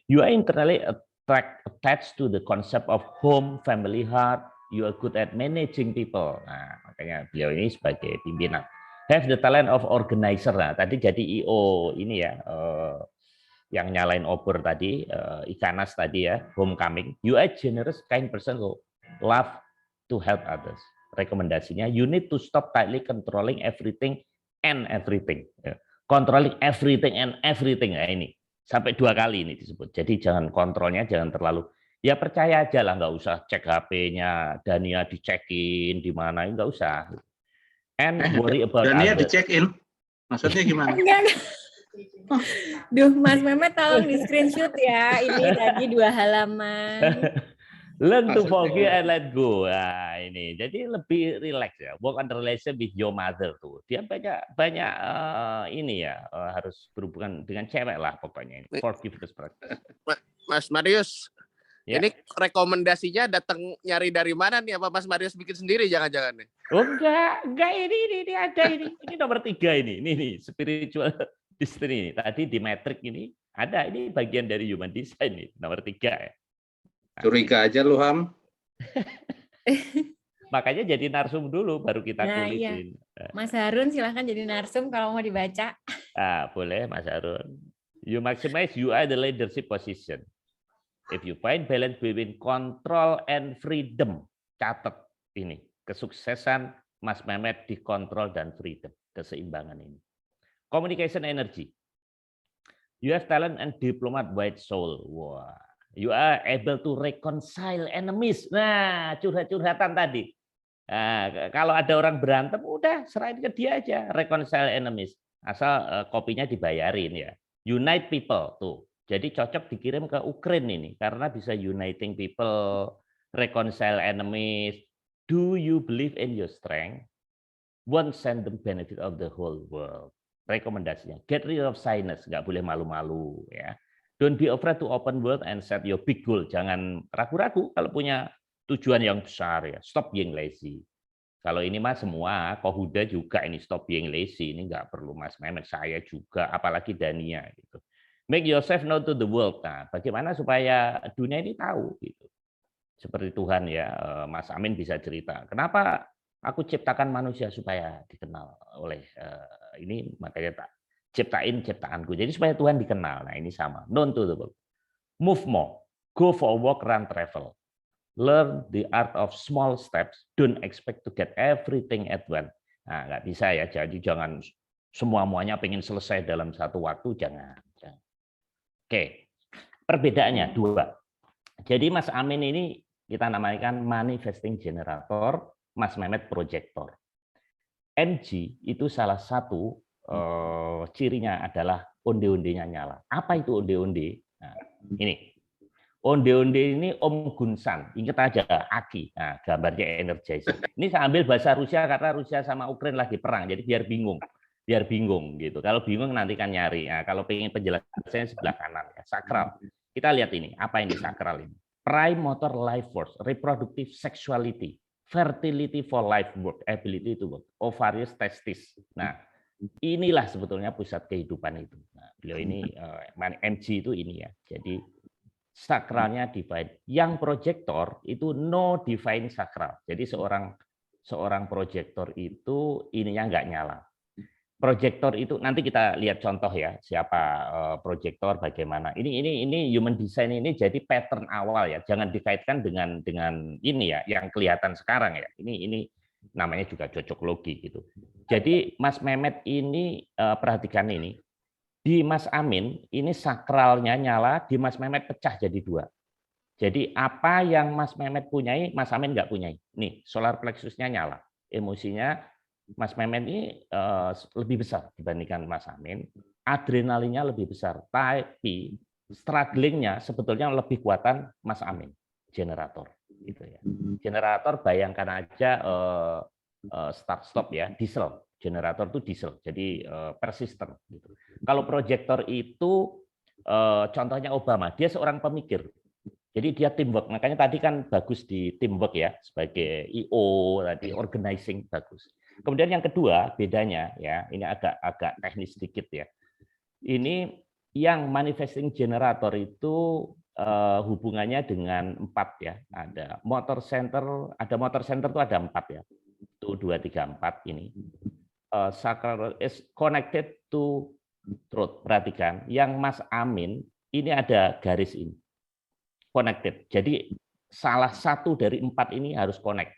You are internally attached to the concept of home, family, heart. You are good at managing people. Nah, makanya beliau ini sebagai pimpinan. Have the talent of organizer. Nah, tadi jadi IO ini ya, yang nyalain obor tadi, Ikanas tadi ya, homecoming. You are generous, kind person who love to help others. Rekomendasinya, you need to stop tightly controlling everything and everything. Controlling everything and everything. Nah, ini sampai 2 kali ini disebut. Jadi jangan kontrolnya, jangan terlalu. Ya percaya aja lah, nggak usah cek HP-nya, Dania dicekin di mana, nggak usah. And worry about Dania others. dicekin, maksudnya gimana? Duh, Mas Mehmet tolong di screenshot ya. Ini tadi 2 halaman. Learn to forgive and let go. Nah, ini jadi lebih relax ya. Work on relation with your mother tuh. Dia banyak ini ya, harus berhubungan dengan cewek lah pokoknya ini. Forgiveness practice. Mas Marius, ya. Ini rekomendasinya datang nyari dari mana nih? Apa Mas Marius bikin sendiri jangan-jangan nih? Oh enggak ini ada ini. Ini nomor 3 ini. Ini spiritual destiny ini. Tadi di metric ini ada, ini bagian dari human design ini, nomor 3 ya. Curiga aja lu, Ham. Makanya jadi narsum dulu baru kita tulisin. Iya. Mas Harun silahkan jadi narsum kalau mau dibaca. Boleh Mas Harun. You maximize you are the leadership position. If you find balance between control and freedom. Catat ini. Kesuksesan Mas Mehmet di kontrol dan freedom. Keseimbangan ini. Communication energy. You have talent and diplomat white soul. Wah. You are able to reconcile enemies. Nah, curhat-curhatan tadi. Nah, kalau ada orang berantem, udah serahin ke dia aja. Reconcile enemies. Asal kopinya dibayarin ya. Unite people tuh. Jadi cocok dikirim ke Ukraine ini karena bisa uniting people, reconcile enemies. Do you believe in your strength? won't send the benefit of the whole world. Rekomendasinya, get rid of shyness, nggak boleh malu-malu ya. Don't be afraid to open world and set your big goal. Jangan ragu-ragu kalau punya tujuan yang besar ya. Stop being lazy. Kalau ini Mas semua, Kohuda juga ini stop being lazy. Ini nggak perlu Mas Mehmet, saya juga, apalagi Dania gitu. Make yourself known to the world. Nah, bagaimana supaya dunia ini tahu gitu. Seperti Tuhan ya, Mas Amin bisa cerita. Kenapa aku ciptakan manusia supaya dikenal oleh ini, makanya tak ciptain ciptaanku. Jadi supaya Tuhan dikenal. Nah, ini sama. Known to the world. Move more. Go for a walk, run, travel. Learn the art of small steps. Don't expect to get everything at once. Nah, nggak bisa ya. Jadi jangan semua-muanya pengen selesai dalam satu waktu. Jangan. Oke. Perbedaannya dua. Jadi Mas Amin ini kita namakan manifesting generator, Mas Mehmet projector. MG itu salah satu cirinya adalah onde-ondenya nyala. Apa itu onde-onde? Nah, ini. Onde-onde ini Om Gunsan. Ingat aja, Aki. Nah, gambarnya energizer. Ini saya ambil bahasa Rusia karena Rusia sama Ukraina lagi perang. Jadi biar bingung. Biar bingung gitu. Kalau bingung nanti kan nyari. Nah, kalau pengen penjelasannya sebelah kanan ya, sakral. Kita lihat ini, apa ini sakral ini? Prime motor life force, reproductive sexuality, fertility for life work, ability to work, ovarius testis. Nah, inilah sebetulnya pusat kehidupan itu. Nah, beliau ini MG itu ini ya. Jadi sakralnya divine. Yang proyektor itu no divine sakral. Jadi seorang proyektor itu ininya nggak nyala. Proyektor itu nanti kita lihat contoh ya, siapa proyektor bagaimana. Ini human design ini jadi pattern awal ya. Jangan dikaitkan dengan ini ya yang kelihatan sekarang ya. Ini namanya juga cocok logi gitu. Jadi Mas Mehmet ini perhatikan ini. Di Mas Amin ini sakralnya nyala, di Mas Mehmet pecah jadi dua. Jadi apa yang Mas Mehmet punyai, Mas Amin nggak punyai. Nih, solar plexusnya nyala. Emosinya Mas Mehmet ini lebih besar dibandingkan Mas Amin, adrenalinnya lebih besar, tapi strugglingnya sebetulnya lebih kuatan Mas Amin, generator, gitu ya. Generator bayangkan aja start stop ya, diesel, generator itu diesel, jadi persisten. Gitu. Kalau proyektor itu contohnya Obama, dia seorang pemikir. Jadi dia teamwork, makanya tadi kan bagus di teamwork ya, sebagai IO tadi organizing bagus. Kemudian yang kedua bedanya ya, ini agak teknis sedikit ya. Ini yang manifesting generator itu hubungannya dengan 4 ya. Ada motor center itu ada 4 ya. Itu 2, 3, 4 ini. Sacral is connected to truth. Perhatikan, yang Mas Amin ini ada garis ini. Connected. Jadi salah satu dari 4 ini harus connect.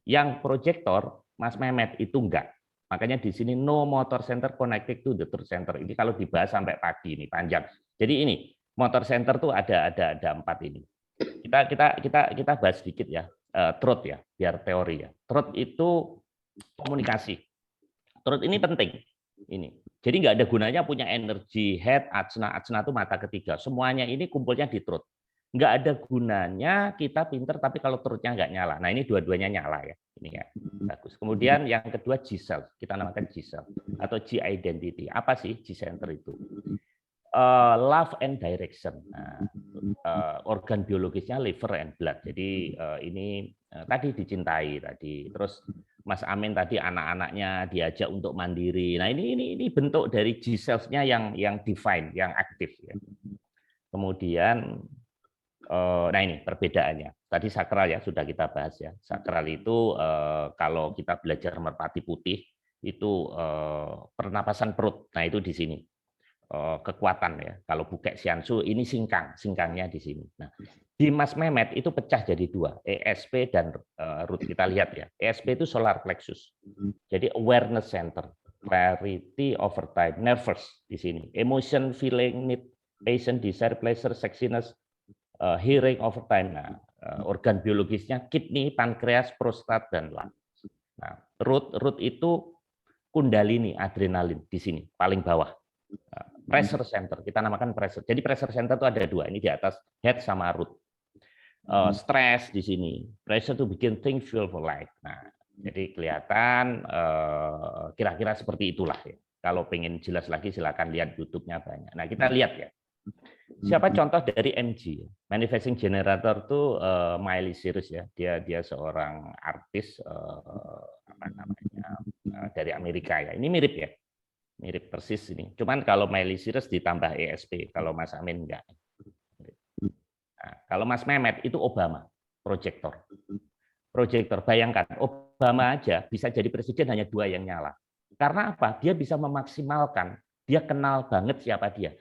Yang proyektor Mas Mehmet itu enggak. Makanya di sini no motor center connected to the truth center. Ini kalau dibahas sampai pagi ini panjang. Jadi ini motor center tuh ada 4 ini. Kita bahas sedikit ya. Truth ya, biar teori ya. Truth itu komunikasi. Truth ini penting. Ini. Jadi nggak ada gunanya punya energi head, ajna itu mata ketiga. Semuanya ini kumpulnya di truth. Nggak ada gunanya kita pinter tapi kalau truth-nya nggak nyala. Nah ini dua-duanya nyala ya. Ini ya bagus. Kemudian yang kedua G-self, kita namakan G-self atau G-identity. Apa sih G-center itu? Love and direction. Nah, organ biologisnya liver and blood. Jadi ini tadi dicintai tadi. Terus Mas Amin tadi anak-anaknya diajak untuk mandiri. Nah ini bentuk dari G-self-nya yang define, yang aktif. Ya. Kemudian nah ini perbedaannya. Tadi sakral ya sudah kita bahas ya. Sakral itu kalau kita belajar merpati putih itu pernapasan perut. Nah itu di sini kekuatan ya. Kalau bukek siansu ini singkangnya di sini. Nah di Mas Mehmet itu pecah jadi 2, ESP dan root. Kita lihat ya. ESP itu solar plexus. Jadi awareness center, clarity over time, nervous di sini, emotion, feeling, need, passion, desire, pleasure, sexiness, hearing over time. Nah, organ biologisnya kidney, pankreas, prostat dan lung. Nah, root itu kundalini, adrenalin di sini paling bawah. Pressure center, kita namakan pressure. Jadi pressure center itu ada 2, ini di atas head sama root. Stress di sini, pressure to begin think, feel for life. Nah, Jadi kelihatan kira-kira seperti itulah ya. Kalau pengen jelas lagi silakan lihat YouTube-nya banyak. Nah kita lihat ya. Siapa contoh dari MG? Manifesting Generator tuh Miley Cyrus ya. Dia seorang artis apa namanya dari Amerika ya. Ini mirip ya. Mirip persis ini. Cuman kalau Miley Cyrus ditambah ESP, kalau Mas Amin enggak. Nah, kalau Mas Mehmet itu Obama, proyektor. Proyektor, bayangkan Obama aja bisa jadi presiden hanya 2 yang nyala. Karena apa? Dia bisa memaksimalkan, dia kenal banget siapa dia.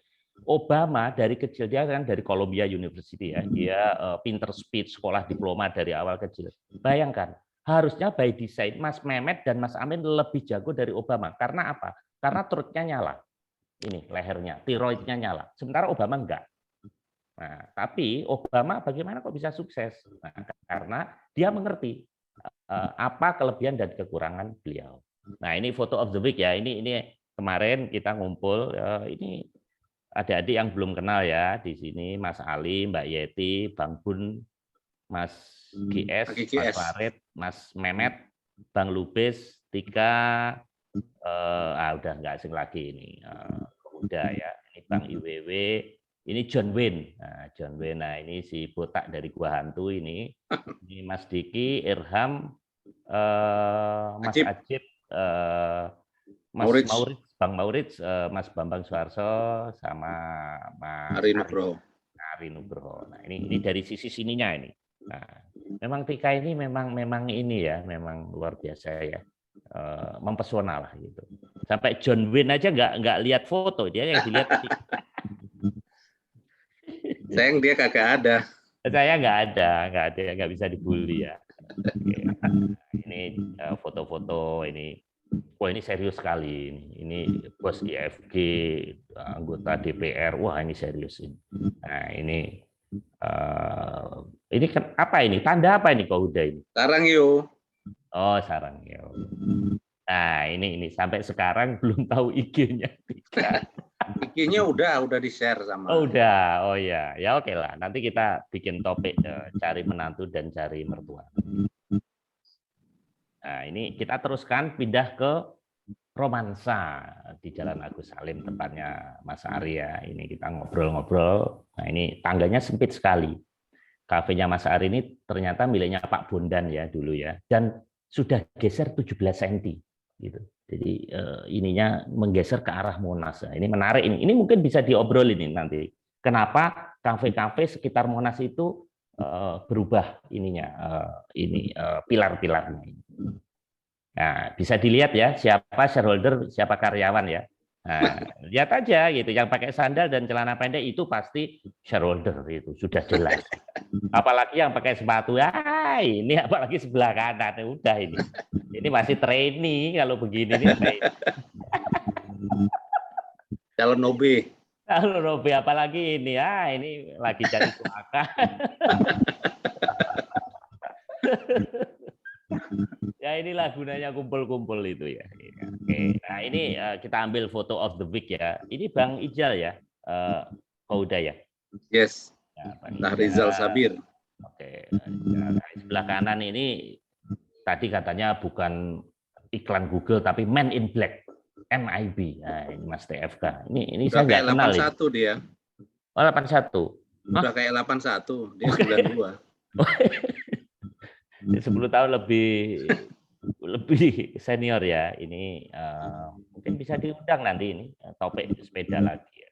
Obama dari kecil, dia kan dari Columbia University ya, dia pinter speech, sekolah diploma dari awal kecil. Bayangkan, harusnya by design Mas Mehmet dan Mas Amin lebih jago dari Obama. Karena apa? Karena trutnya nyala. Ini lehernya, tiroidnya nyala. Sementara Obama enggak. Nah, tapi Obama bagaimana kok bisa sukses? Nah, karena dia mengerti apa kelebihan dan kekurangan beliau. Nah, ini foto of the week ya. Ini kemarin kita ngumpul. Ini adik-adik yang belum kenal ya di sini, Mas Ali, Mbak Yeti, Bang Bun, Mas GS, Mas Farid, Mas Mehmet, Bang Lubis, Tika, udah nggak asing lagi ini, udah ya. Ini Bang IWW. Ini John Wayne. Nah, John Wayne. Nah, ini si botak dari Gua Hantu ini. Ini Mas Diki, Irham, Mas Ajib, Mas Maurits, Bang Maurits, Mas Bambang Suarso, sama Mas Ari Nugroho. Nah, ini dari sisi sininya ini. Nah, memang Tika ini memang ini ya, memang luar biasa ya. Mempesona lah gitu. Sampai John Wayne aja nggak lihat foto, dia yang dilihat. Sayang dia kagak ada. Saya nggak bisa dibully ya. Ini foto-foto ini, wah ini serius sekali ini bos IFG, anggota DPR, wah ini serius ini. Nah ini kan apa ini? Tanda apa ini kok udah ini? Sarangyo. Oh Sarangyo. Nah ini sampai sekarang belum tahu IG-nya. IG-nya udah di-share sama. Oh udah, oh ya, ya oke lah. Nanti kita bikin topik cari menantu dan cari mertua. Nah ini kita teruskan pindah ke romansa di Jalan Agus Salim, tempatnya Mas Ari ya. Ini kita ngobrol-ngobrol. Nah ini tangganya sempit sekali. Kafenya Mas Ari ini ternyata miliknya Pak Bondan ya dulu ya, dan sudah geser 17 cm gitu. Jadi ininya menggeser ke arah Monas. Nah, ini menarik ini. Ini mungkin bisa diobrolin ini nanti. Kenapa kafe-kafe sekitar Monas itu berubah ininya, pilar-pilarnya. Nah, bisa dilihat ya siapa shareholder, siapa karyawan ya. Nah, lihat aja gitu. Yang pakai sandal dan celana pendek itu pasti shareholder, itu sudah jelas. Apalagi yang pakai sepatu, ini apalagi sebelah kanan, udah ini. Ini masih trainee kalau begini nih. Calon OB. Calon OB apalagi ini ini lagi cari suaka. Ya inilah gunanya kumpul-kumpul itu ya. Oke. Nah ini kita ambil foto of the week ya. Ini Bang Ijal ya, Kauda ya. Yes. Ya, Nah Rizal Sabir. Oke. Nah, sebelah kanan ini tadi katanya bukan iklan Google tapi Man in Black, MIB. Nah ini Mas TFK. Ini udah saya nggak kenal. 81 dia. Oh 81. Udah kayak 81, dia 92. 10 tahun lebih senior ya. Ini mungkin bisa diundang nanti ini topik sepeda lagi ya.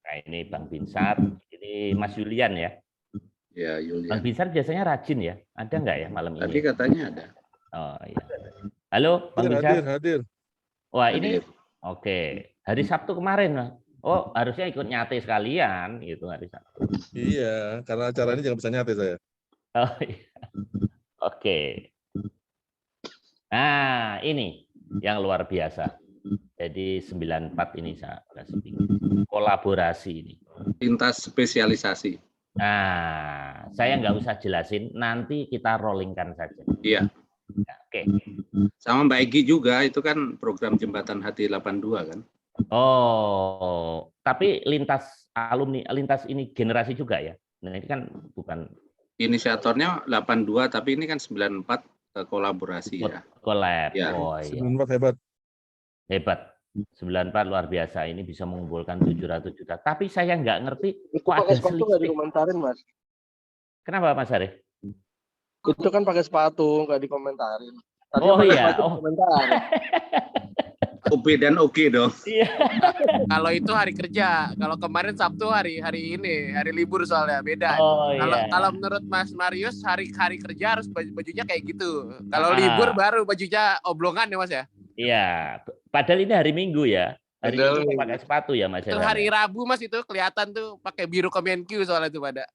Nah ini Bang Binsar, ini Mas Julian ya. Ya Julian. Bang Binsar biasanya rajin ya. Ada nggak ya malam ini? Tadi katanya ada. Oh iya. Halo Bang Binsar. Hadir. Wah ini oke. Hari Sabtu kemarin. Oh harusnya ikut nyate sekalian gitu hari Sabtu. Iya, karena acara ini jangan bisa nyate saya. Oh iya. Oke. Nah, ini yang luar biasa. Jadi 94 ini saya kasih kolaborasi ini. Lintas spesialisasi. Nah, saya nggak usah jelasin, nanti kita rollingkan saja. Iya. Oke. Sama Mbak Egi juga, itu kan program Jembatan Hati 82 kan? Oh, tapi lintas alumni, lintas ini generasi juga ya? Nah, ini kan bukan... Inisiatornya 82, tapi ini kan 94 kolaborasi ya. Collab. Ya. Oh iya. 94 hebat. Hebat. 94 luar biasa, ini bisa mengumpulkan 700 juta. Tapi saya nggak ngerti Itu kok pakai ada sepatu nggak selisih. dikomentarin, Mas? Kenapa Mas Arif? Itu kan pakai sepatu nggak dikomentarin. Tadi Oh pakai iya. sepatu Oh. dikomentarin. OP dan oke dong. Iya. Kalau itu hari kerja, kalau kemarin Sabtu hari libur soalnya beda. Oh Kalau iya. kalau menurut Mas Marius hari kerja harus bajunya kayak gitu. Kalau Ah. libur baru bajunya oblongan ya Mas ya. Iya. Padahal ini hari Minggu ya. Hari Padahal Minggu pakai sepatu ya Mas. Itu Heran, hari ya? Rabu Mas itu kelihatan tuh pakai biru Kemenkyu soalnya itu pada.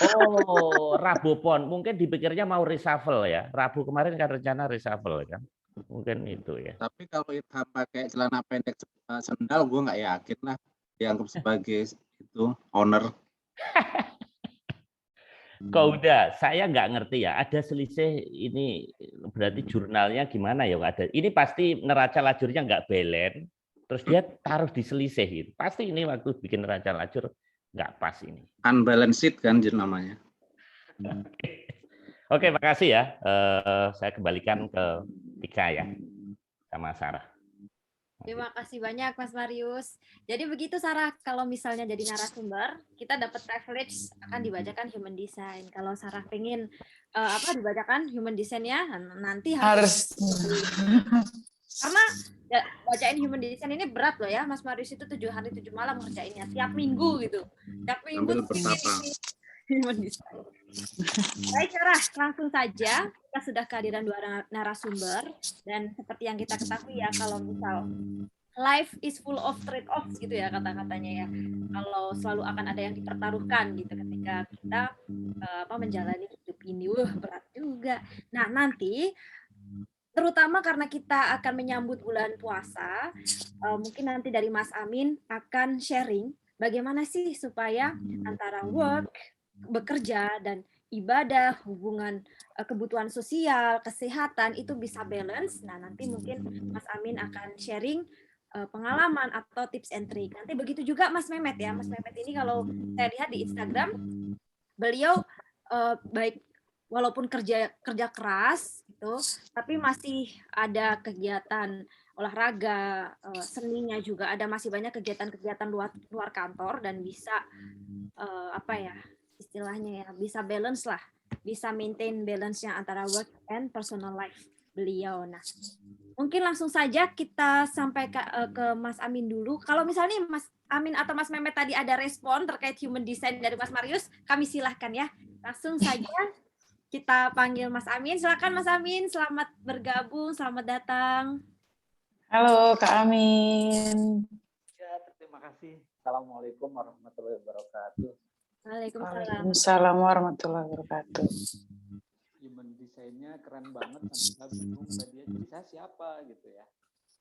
Oh, Rabu Pon. Mungkin dipikirnya mau reshuffle ya. Rabu kemarin kan rencana reshuffle kan. Mungkin itu ya. Tapi kalau Ilham pakai celana pendek sendal, gue nggak yakin lah dianggap sebagai itu owner. Kok udah, saya nggak ngerti ya. Ada selisih ini berarti jurnalnya gimana ya? Ada. Ini pasti neraca lajurnya nggak balance. Terus dia taruh di selisih gitu. Pasti ini waktu bikin neraca lajur nggak pas ini. Unbalanced sheet kan namanya. Oke, makasih ya. Saya kembalikan ke Tika ya, sama Sarah. Terima kasih banyak Mas Marius. Jadi begitu Sarah, kalau misalnya jadi narasumber, kita dapat privilege akan dibacakan human design. Kalau Sarah pengen dibacakan human design-nya, nanti harus. Karena ya, bacain human design ini berat loh ya, Mas Marius itu 7 hari 7 malam ngerjainnya tiap minggu gitu. Tiap minggu human design. Baik Sarah, langsung saja kita sudah kehadiran 2 narasumber dan seperti yang kita ketahui ya, kalau misal life is full of trade-offs gitu ya kata-katanya ya. Kalau selalu akan ada yang dipertaruhkan gitu ketika kita menjalani hidup ini. Berat juga. Nah, nanti terutama karena kita akan menyambut bulan puasa, mungkin nanti dari Mas Amin akan sharing bagaimana sih supaya antara work, bekerja, dan ibadah, hubungan kebutuhan sosial, kesehatan itu bisa balance. Nah, nanti mungkin Mas Amin akan sharing pengalaman atau tips and trick. Nanti begitu juga Mas Mehmet ya. Mas Mehmet ini kalau saya lihat di Instagram, beliau baik walaupun kerja keras gitu, tapi masih ada kegiatan olahraga, seninya juga ada, masih banyak kegiatan-kegiatan luar kantor dan bisa istilahnya ya, bisa balance lah, bisa maintain balance-nya antara work and personal life beliau. Nah, mungkin langsung saja kita sampai ke Mas Amin dulu. Kalau misalnya Mas Amin atau Mas Mehmet tadi ada respon terkait human design dari Mas Marius, kami silahkan ya. Langsung saja kita panggil Mas Amin. Silakan Mas Amin, selamat bergabung, selamat datang. Halo Kak Amin. Ya, terima kasih. Assalamualaikum warahmatullahi wabarakatuh. Waalaikumsalam warahmatullahi wabarakatuh. Human design-nya keren banget, sampai bingung dia bisa siapa gitu ya.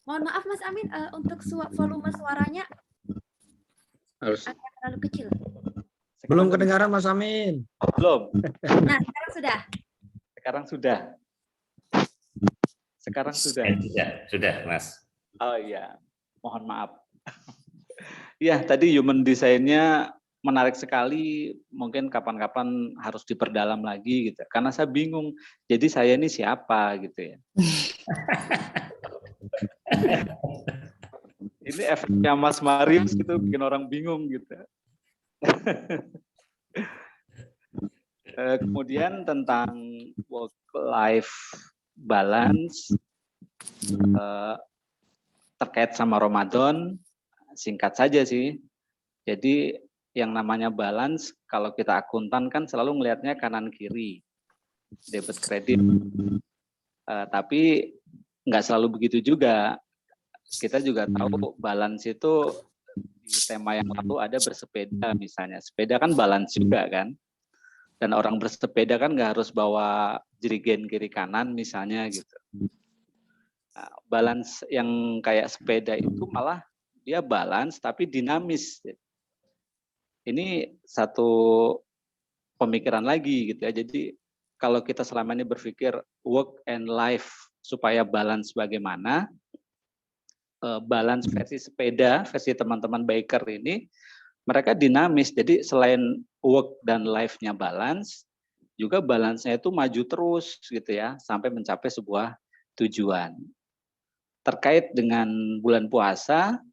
Mohon maaf Mas Amin, untuk volume suaranya agak terlalu kecil. Belum kedengaran Mas Amin. Belum. Nah, sekarang sudah. Sekarang sudah. Sudah, Mas. Oh iya, mohon maaf. Ya, tadi human design-nya menarik sekali, mungkin kapan-kapan harus diperdalam lagi gitu. Karena saya bingung, jadi saya ini siapa gitu ya. Ini efeknya Mas Marius gitu, bikin orang bingung gitu. Kemudian tentang work-life balance, terkait sama Ramadan, singkat saja sih. Jadi yang namanya balance, kalau kita akuntan kan selalu melihatnya kanan kiri, debit kredit. Tapi nggak selalu begitu juga. Kita juga tahu balance itu di tema yang lalu ada bersepeda misalnya. Sepeda kan balance juga kan. Dan orang bersepeda kan nggak harus bawa jerigen kiri kanan misalnya gitu. Nah, balance yang kayak sepeda itu malah dia balance tapi dinamis. Ini satu pemikiran lagi gitu ya. Jadi kalau kita selama ini berpikir work and life supaya balance bagaimana, balance versi sepeda, versi teman-teman biker ini, mereka dinamis. Jadi selain work dan life-nya balance, juga balance-nya itu maju terus gitu ya sampai mencapai sebuah tujuan. Terkait dengan bulan puasa,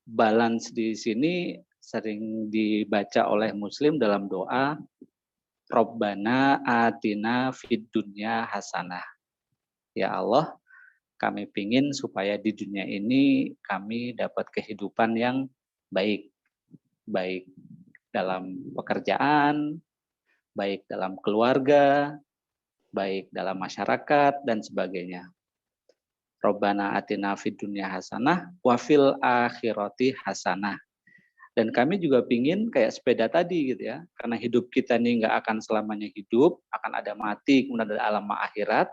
balance di sini sering dibaca oleh Muslim dalam doa Rabbana atina fid dunya hasanah. Ya Allah, kami pingin supaya di dunia ini kami dapat kehidupan yang baik. Baik dalam pekerjaan, baik dalam keluarga, baik dalam masyarakat, dan sebagainya. Rabbana atina fid dunya hasanah wa fil akhirati hasanah. Dan kami juga pingin kayak sepeda tadi gitu ya, karena hidup kita ini nggak akan selamanya hidup, akan ada mati, kemudian ada alam akhirat.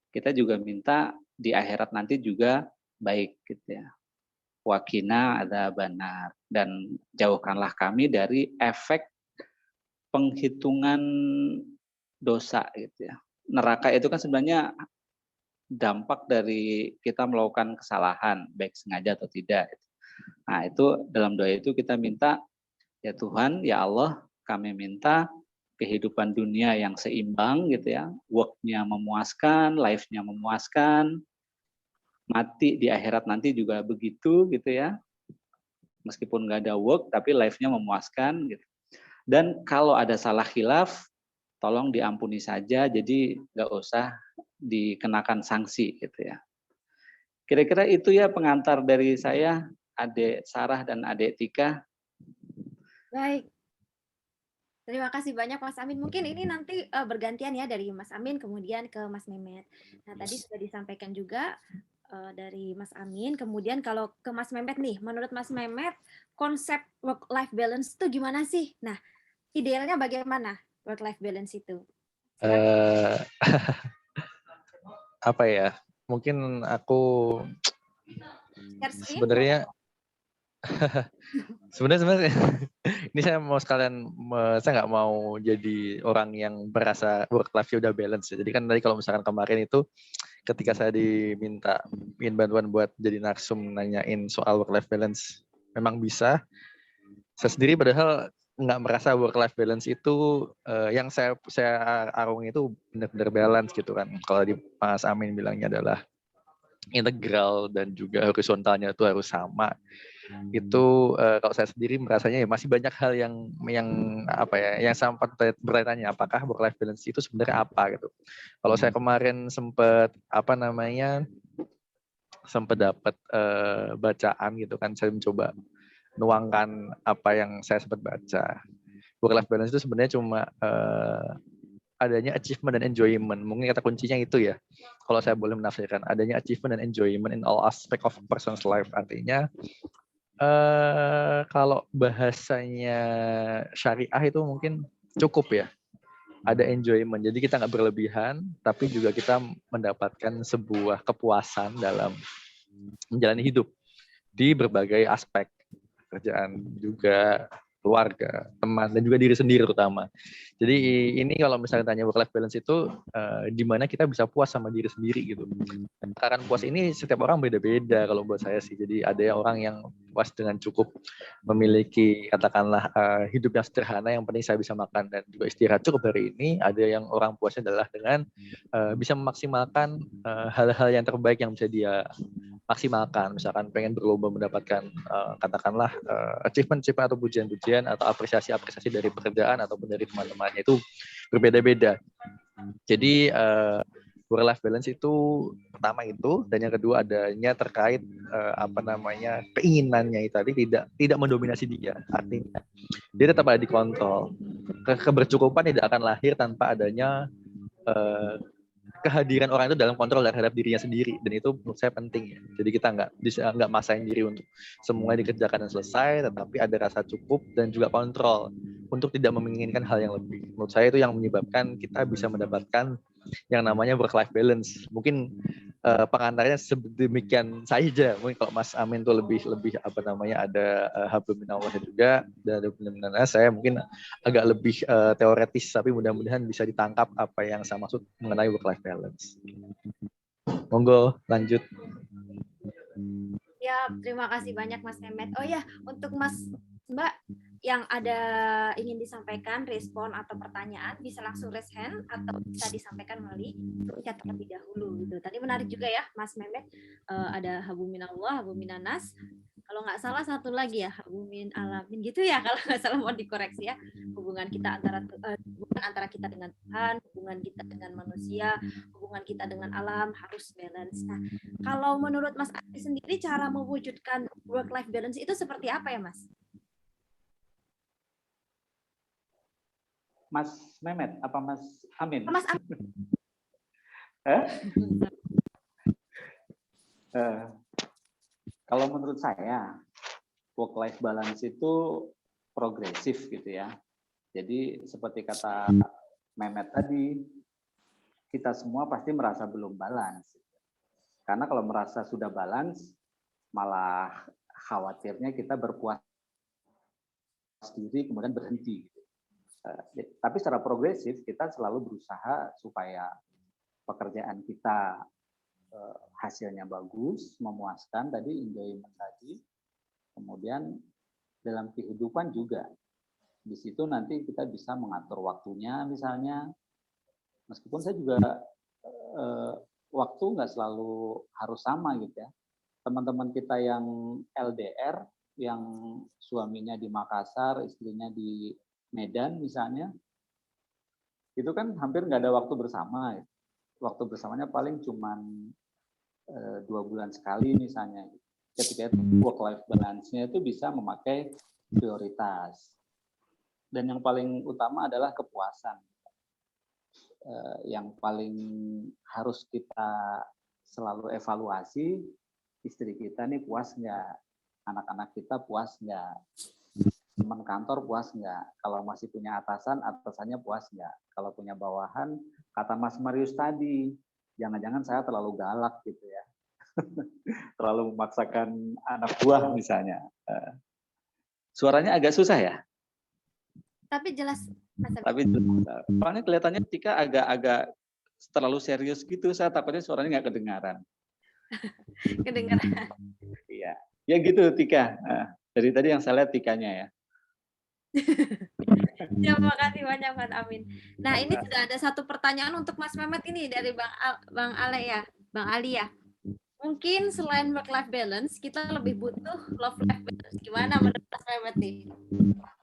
Kita juga minta di akhirat nanti juga baik gitu ya. Wakina ada benar, dan jauhkanlah kami dari efek penghitungan dosa gitu ya. Neraka itu kan sebenarnya dampak dari kita melakukan kesalahan, baik sengaja atau tidak. Nah, itu dalam doa itu kita minta, ya Tuhan, ya Allah, kami minta kehidupan dunia yang seimbang gitu ya, work-nya memuaskan, life-nya memuaskan, mati di akhirat nanti juga begitu gitu ya, meskipun nggak ada work tapi life-nya memuaskan gitu. Dan kalau ada salah khilaf, tolong diampuni saja, jadi nggak usah dikenakan sanksi gitu ya. Kira-kira itu ya pengantar dari saya, Adik Sarah dan Adik Tika. Baik. Terima kasih banyak Mas Amin. Mungkin ini nanti bergantian ya dari Mas Amin kemudian ke Mas Mehmet. Nah, tadi sudah disampaikan juga dari Mas Amin. Kemudian kalau ke Mas Mehmet nih, menurut Mas Mehmet konsep work life balance itu gimana sih? Nah, idealnya bagaimana work life balance itu? Apa ya? Mungkin aku sebenarnya ini saya mau sekalian, saya nggak mau jadi orang yang merasa work life udah balance ya. Jadi kan tadi kalau misalkan kemarin itu ketika saya diminta bantuan buat jadi narsum nanyain soal work life balance, memang bisa. Saya sendiri padahal nggak merasa work life balance itu yang saya arungi itu benar-benar balance gitu kan. Kalau di Mas Amin bilangnya adalah integral dan juga horizontalnya itu harus sama. Itu kalau saya sendiri merasanya ya masih banyak hal yang apa ya, yang sempat bertanya apakah work life balance itu sebenarnya apa gitu. Kalau saya kemarin sempat dapat bacaan gitu kan, saya mencoba nuangkan apa yang saya sempat baca. Work life balance itu sebenarnya cuma adanya achievement dan enjoyment. Mungkin kata kuncinya itu ya. Kalau saya boleh menafsirkan, adanya achievement dan enjoyment in all aspect of person's life. Artinya kalau bahasanya syariah itu mungkin cukup ya. Ada enjoyment. Jadi kita nggak berlebihan, tapi juga kita mendapatkan sebuah kepuasan dalam menjalani hidup di berbagai aspek. Kerjaan juga, keluarga, teman, dan juga diri sendiri terutama. Jadi ini kalau misalnya tanya work life balance itu di mana kita bisa puas sama diri sendiri gitu. Karena puas ini setiap orang beda-beda kalau buat saya sih. Jadi ada yang orang yang puas dengan cukup memiliki katakanlah hidup yang sederhana, yang penting saya bisa makan dan juga istirahat cukup hari ini. Ada yang orang puasnya adalah dengan bisa memaksimalkan hal-hal yang terbaik yang bisa dia maksimalkan, misalkan pengen berlomba mendapatkan katakanlah achievement atau pujian-pujian atau apresiasi dari pekerjaan ataupun dari teman-temannya, itu berbeda-beda. Jadi work life balance itu pertama itu, dan yang kedua adanya terkait keinginannya itu tadi tidak mendominasi dia. Artinya dia tetap ada di kontrol. Kebercukupan tidak akan lahir tanpa adanya kehadiran orang itu dalam kontrol terhadap dirinya sendiri, dan itu menurut saya penting ya. Jadi kita nggak maksain diri untuk semuanya dikerjakan dan selesai, tetapi ada rasa cukup dan juga kontrol untuk tidak menginginkan hal yang lebih. Menurut saya itu yang menyebabkan kita bisa mendapatkan yang namanya work life balance. Mungkin pengantarnya sedemikian saja. Mungkin kalau Mas Amin tuh lebih ada hablum minallah juga, dan saya mungkin agak lebih teoretis, tapi mudah-mudahan bisa ditangkap apa yang saya maksud mengenai work life balance. Monggo lanjut. Ya, terima kasih banyak Mas Mehmet. Oh ya, untuk Mbak, yang ada ingin disampaikan, respon atau pertanyaan bisa langsung raise hand atau bisa disampaikan melalui chat terlebih dahulu gitu. Tadi menarik juga ya Mas Mehmet, ada habuminallah, habuminanas. Kalau nggak salah satu lagi ya habumin alamin gitu ya, kalau nggak salah mau dikoreksi ya. Hubungan kita antara kita dengan Tuhan, hubungan kita dengan manusia, hubungan kita dengan alam harus balance. Nah, kalau menurut Mas Adi sendiri cara mewujudkan work life balance itu seperti apa ya, Mas? Mas Mehmet apa Mas Amin? Mas Amin. Kalau menurut saya work life balance itu progresif gitu ya. Jadi seperti kata Mehmet tadi, kita semua pasti merasa belum balance. Karena kalau merasa sudah balance, malah khawatirnya kita berpuas diri kemudian berhenti. Tapi secara progresif kita selalu berusaha supaya pekerjaan kita hasilnya bagus, memuaskan tadi, enjoyment tadi. Kemudian dalam kehidupan juga. Di situ nanti kita bisa mengatur waktunya misalnya. Meskipun saya juga waktu nggak selalu harus sama gitu ya. Teman-teman kita yang LDR, yang suaminya di Makassar, istrinya di Medan misalnya, itu kan hampir nggak ada waktu bersama. Waktu bersamanya paling cuman 2 bulan sekali misalnya. Ketika work life balance-nya itu bisa memakai prioritas. Dan yang paling utama adalah kepuasan. Yang paling harus kita selalu evaluasi, istri kita nih puas nggak, anak-anak kita puas nggak, teman kantor puas nggak, kalau masih punya atasan, atasannya puas nggak, kalau punya bawahan, kata Mas Marius tadi, jangan-jangan saya terlalu galak gitu ya, terlalu memaksakan anak buah misalnya. Suaranya agak susah ya? Tapi jelas. Tapi soalnya kelihatannya Tika agak terlalu serius gitu, saya takutnya suaranya nggak kedengaran. Kedengaran. Iya, ya gitu Tika. Dari tadi yang saya lihat Tikanya ya. Terima kasih banyak Mas Amin. Nah ini sudah ada satu pertanyaan untuk Mas Mehmet ini dari Bang Ale ya, Bang Ali ya. Mungkin selain work life balance, kita lebih butuh love life balance. Gimana menurut Mas Mehmet nih?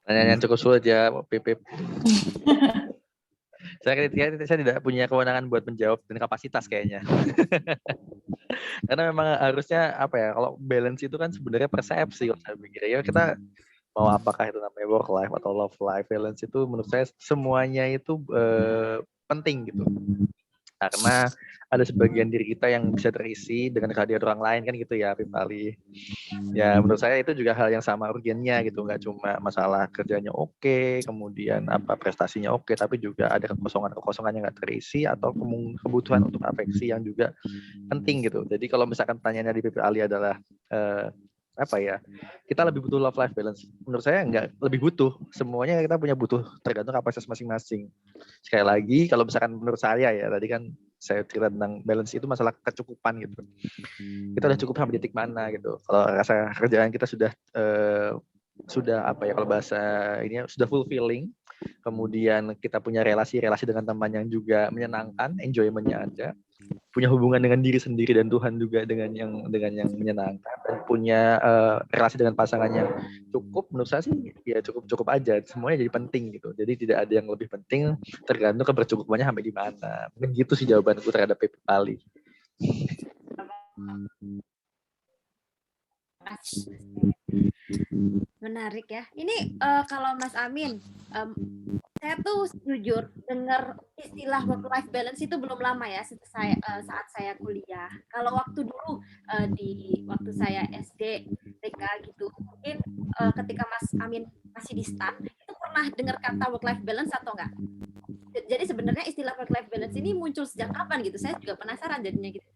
Pertanyaan yang cukup sulit ya, Pipip. Saya tidak punya kewenangan buat menjawab dan kapasitas kayaknya. Karena memang harusnya apa ya, kalau balance itu kan sebenarnya persepsi kalau saya pikir. Ya kita mau apakah itu namanya work life atau love life balance itu menurut saya semuanya itu penting gitu. Karena ada sebagian diri kita yang bisa terisi dengan kehadiran orang lain kan gitu ya, Pip Ali. Ya menurut saya itu juga hal yang sama urgennya gitu, nggak cuma masalah kerjanya oke, kemudian apa prestasinya oke, tapi juga ada kekosongan yang nggak terisi atau kebutuhan untuk afeksi yang juga penting gitu. Jadi kalau misalkan pertanyaannya di Pip Ali adalah apa ya, kita lebih butuh love life balance. Menurut saya nggak lebih butuh, semuanya kita punya butuh, tergantung kapasitas masing-masing. Sekali lagi kalau misalkan menurut saya ya, tadi kan saya cerita tentang balance itu masalah kecukupan gitu. Kita udah cukup sampai titik mana gitu. Kalau rasa kerjaan kita sudah apa ya, kalau bahasa ini sudah fulfilling, kemudian kita punya relasi-relasi dengan teman yang juga menyenangkan, enjoyment-nya ada, punya hubungan dengan diri sendiri dan Tuhan juga dengan yang menyenangkan, dan punya relasi dengan pasangan yang cukup, menurut saya sih ya cukup aja, semuanya jadi penting gitu. Jadi tidak ada yang lebih penting, tergantung kebercukupannya sampai di mana. Mungkin gitu sih jawabanku terhadap Pip Ali. Menarik ya. Ini kalau Mas Amin, saya tuh jujur dengar istilah work life balance itu belum lama ya saat saya kuliah. Kalau waktu dulu waktu saya SD, TK gitu, mungkin ketika Mas Amin masih di STAN, itu pernah dengar kata work life balance atau enggak? Jadi sebenarnya istilah work life balance ini muncul sejak kapan gitu? Saya juga penasaran jadinya gitu.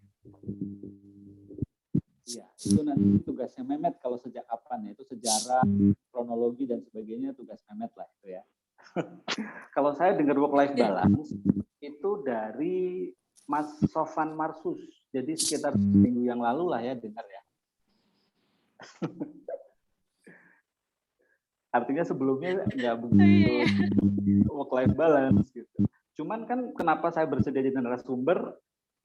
Iya, itu nanti tugasnya Mehmet kalau sejak kapan ya, itu sejarah, kronologi dan sebagainya tugas Mehmet lah itu ya. Kalau saya dengar work life balance itu dari Mas Sofan Marsus. Jadi sekitar minggu yang lalu lah ya dengar ya. Artinya sebelumnya nggak begitu work-life balance gitu. Cuman kan kenapa saya bersedia jadi narasumber,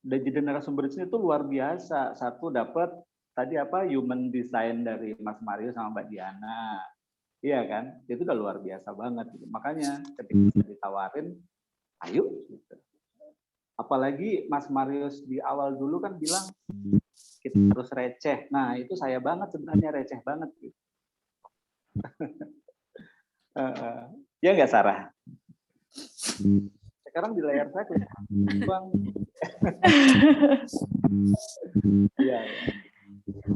dan jadi narasumber di sini tuh luar biasa. Satu dapat tadi human design dari Mas Mario sama Mbak Diana. Iya kan? Itu udah luar biasa banget. Gitu. Makanya ketika saya ditawarin, ayo gitu. Apalagi Mas Marius di awal dulu kan bilang kita harus receh. Nah, itu saya banget sebenarnya, receh banget gitu. Ya nggak, Sarah? Sekarang di layar saya kelihatan Bang. Iya.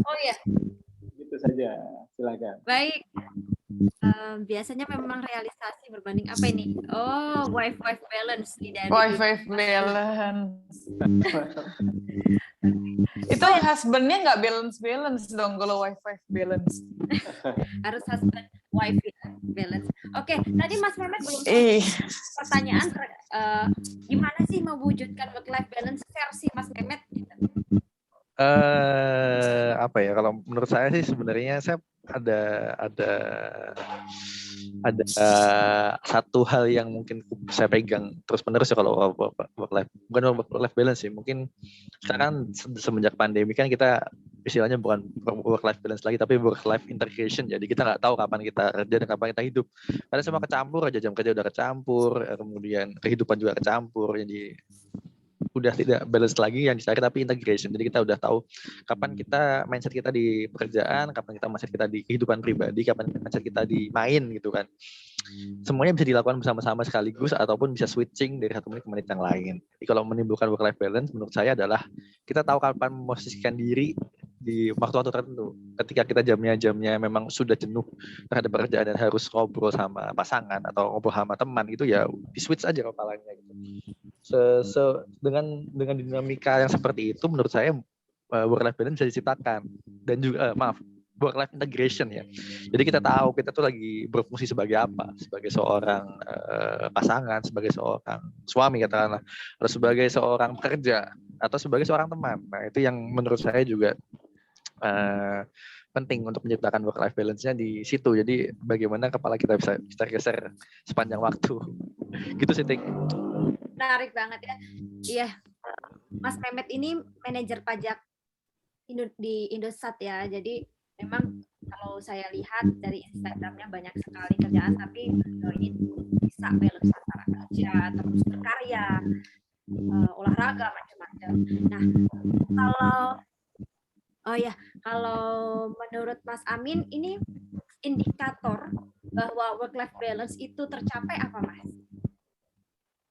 Oh ya. Gitu saja. Silakan. Baik. Biasanya memang realisasi berbanding apa ini? Oh, wife-wife balance tidak. Wife-wife balance. Itu husbandnya nggak balance dong kalau wife-wife balance. Harus husband wife balance. Oke, tadi Mas Mehmet belum pertanyaan gimana sih mewujudkan work life balance versi Mas Mehmet? Apa ya, kalau menurut saya sih sebenarnya saya ada satu hal yang mungkin saya pegang terus menerus ya kalau bukan work life balance sih. Mungkin sekarang semenjak pandemi kan kita istilahnya bukan work life balance lagi tapi work life integration. Jadi kita nggak tahu kapan kita kerja dan kapan kita hidup. Karena semua kecampur aja, jam kerja udah kecampur, kemudian kehidupan juga kecampur. Jadi udah tidak balance lagi yang dicari tapi integration. Jadi kita udah tahu kapan kita mindset kita di pekerjaan, kapan kita mindset kita di kehidupan pribadi, kapan mindset kita di main gitu kan. Semuanya bisa dilakukan bersama-sama sekaligus ataupun bisa switching dari satu menit ke menit yang lain. Jadi kalau menimbulkan work life balance menurut saya adalah kita tahu kapan memposisikan diri di waktu-waktu tertentu. Ketika kita jamnya memang sudah jenuh terhadap pekerjaan dan harus ngobrol sama pasangan atau ngobrol sama teman gitu ya di switch aja kepalanya gitu. Dengan dinamika yang seperti itu menurut saya work life balance bisa diciptakan dan juga work life integration ya. Jadi kita tahu kita tuh lagi berfungsi sebagai apa, sebagai seorang pasangan, sebagai seorang suami katakanlah, atau sebagai seorang pekerja atau sebagai seorang teman. Nah, itu yang menurut saya juga penting untuk menciptakan work life balance-nya di situ. Jadi bagaimana kepala kita bisa geser sepanjang waktu. Gitu sih, Tik. Menarik banget ya. Iya. Mas Mehmet ini manajer pajak di Indosat ya. Jadi memang kalau saya lihat dari Instagramnya banyak sekali kerjaan, tapi ini bisa balance antara kerja, terus berkarya, olahraga, macam-macam. Nah, kalau menurut Mas Amin, ini indikator bahwa work-life balance itu tercapai apa, Mas?